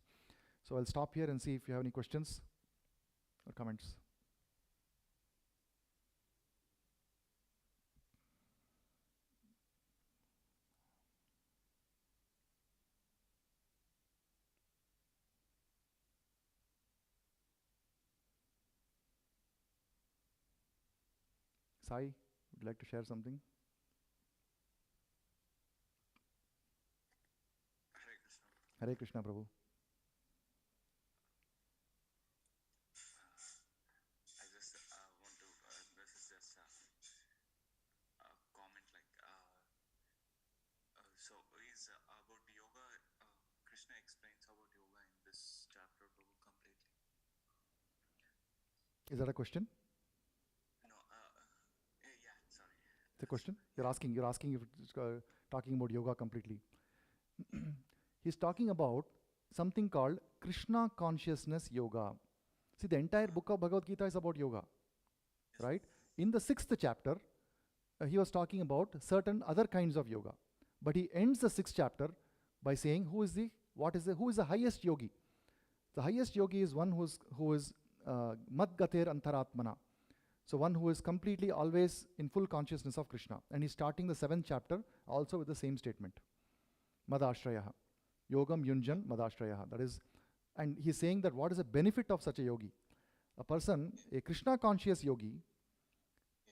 So I'll stop here and see if you have any questions or comments. Sai, would you like to share something?
Hare Krishna.
Hare Krishna, Prabhu.
I just want to, this is just a comment like, so is about yoga, Krishna explains about yoga in this chapter, Prabhu, completely.
Is that a question?
No, yeah, sorry.
It's a question? You're asking if it's talking about yoga completely. He's talking about something called Krishna consciousness yoga. See, the entire book of Bhagavad Gita is about yoga, right? In the 6th chapter, he was talking about certain other kinds of yoga. But he ends the 6th chapter by saying, who is the highest yogi? The highest yogi is one who is Madgater Antaratmana. So one who is completely always in full consciousness of Krishna. And he's starting the 7th chapter also with the same statement. Madashrayaha. Yogam Yunjan Madashrayaha. That is, and he's saying that what is the benefit of such a yogi? A person, a Krishna conscious yogi,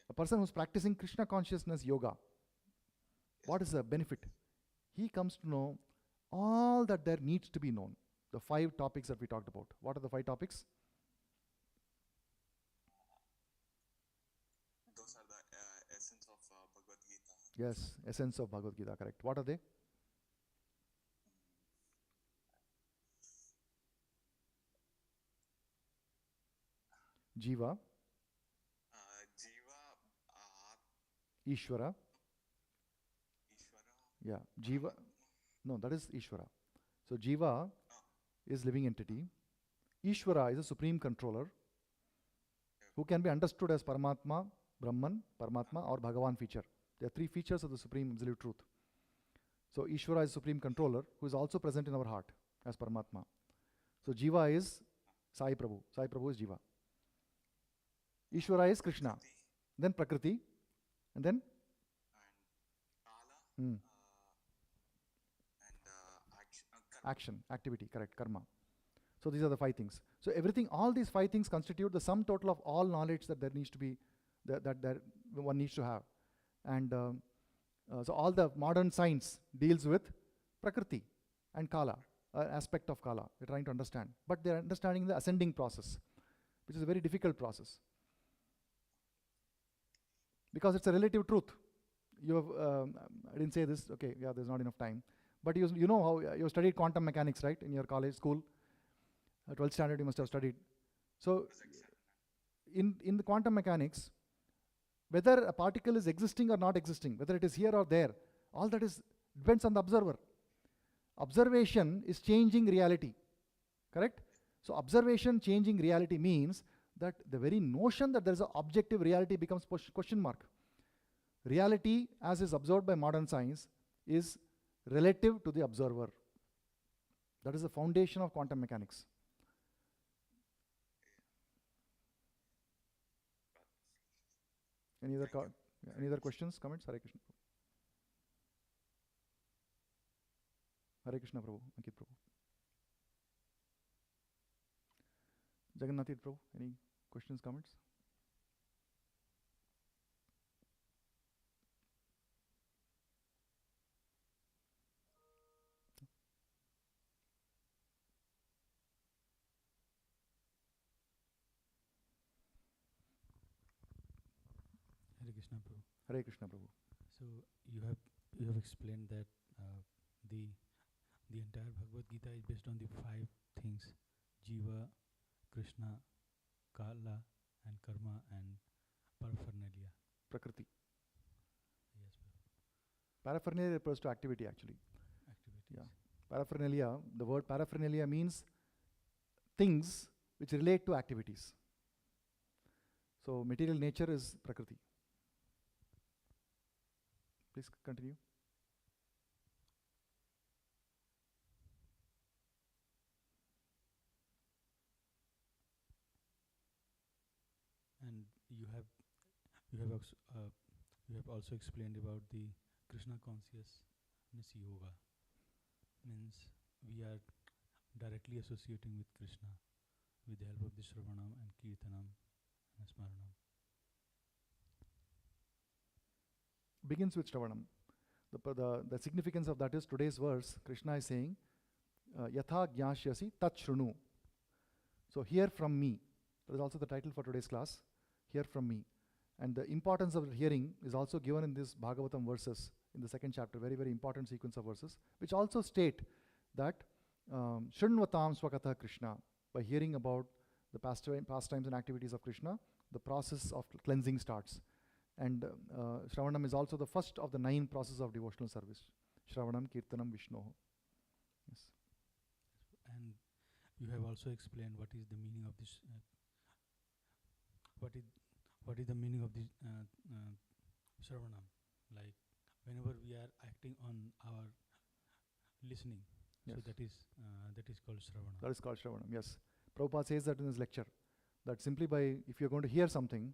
a person who's practicing Krishna consciousness yoga, what is the benefit? He comes to know all that there needs to be known. The 5 topics that we talked about. What are the 5 topics?
Those are the essence of Bhagavad Gita.
Yes, essence of Bhagavad Gita, correct. What are they? Jiva,
Jiva,
Ishvara.
Ishvara.
Yeah, Jiva. No, that is Ishvara. So Jiva is living entity. Ishvara is a supreme controller who can be understood as Paramatma, Brahman, Paramatma, or Bhagavan feature. There are 3 features of the supreme absolute truth. So Ishvara is supreme controller who is also present in our heart as Paramatma. So Jiva is Sai Prabhu. Sai Prabhu is Jiva. Ishvara is Krishna. Then Prakriti. And then?
And Kala. And
Action, activity, correct, karma. So these are the 5 things. So everything, all these 5 things constitute the sum total of all knowledge that there needs to be, that one needs to have. And so all the modern science deals with Prakriti and Kala, aspect of Kala. They're trying to understand. But they're understanding the ascending process, which is a very difficult process. Because it's a relative truth. You have, I didn't say this, okay, yeah, there's not enough time. But you know how you studied quantum mechanics, right, in your college, school? 12th standard you must have studied. So in the quantum mechanics, whether a particle is existing or not existing, whether it is here or there, all that depends on the observer. Observation is changing reality, correct? So observation changing reality means that the very notion that there is an objective reality becomes question mark. Reality, as is observed by modern science, is relative to the observer. That is the foundation of quantum mechanics. Any other questions, comments? Hare Krishna. Hare Krishna Prabhu, Ankit Prabhu. Jagannathit Prabhu, any questions, comments?
Hare Krishna Prabhu.
Hare Krishna Prabhu.
So you have explained that the entire Bhagavad Gita is based on the 5 things: Jiva, Krishna, Kala, and Karma, and paraphernalia.
Prakriti.
Yes, Prabhu.
Paraphernalia refers to activity actually.
Activities.
Yeah. Paraphernalia, the word paraphernalia means things which relate to activities. So material nature is Prakriti. Please continue.
And you have also explained about the Krishna consciousness yoga. Means we are directly associating with Krishna with the help of the Shravanam and Kirtanam and Smaranam.
Begins with Shravanam. The significance of that is today's verse, Krishna is saying, Yatha Jnashyasi Tat Shrunu. So hear from me. That is also the title for today's class. Hear from me. And the importance of hearing is also given in this Bhagavatam verses in the second chapter, very, very important sequence of verses, which also state that Shrunvatam Swakatha Krishna, by hearing about the pastimes and activities of Krishna, the process of cleansing starts. And Shravanam is also the first of the 9 processes of devotional service. Shravanam, Kirtanam, Vishnoho. Yes.
And you have also explained what is the meaning of this. What is the meaning of this Shravanam? Like whenever we are acting on our listening,
Yes.
so that is called Shravanam.
That is called Shravanam, yes. Prabhupada says that in his lecture, that simply by, if you're going to hear something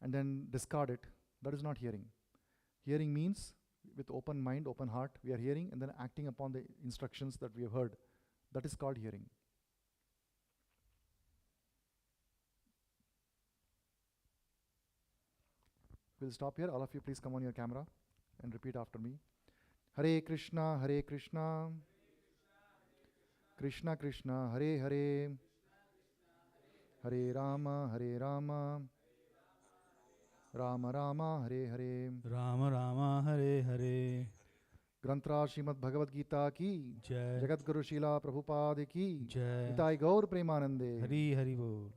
and then discard it, that is not hearing. Hearing means with open mind, open heart, we are hearing and then acting upon the instructions that we have heard. That is called hearing. We'll stop here. All of you please come on your camera and repeat after me. Hare Krishna, Hare Krishna, Krishna Krishna, Hare Hare, Hare Rama, Hare Rama, Rama Rama, Hare Hare.
Rama Rama Hare Hare.
Grantra Srimad Bhagavad Gita ki,
Jai.
Jagat Guru Srila Prabhupada ki,
Jai.
Nitai Gaur Premanande.
Hari Hari Bol.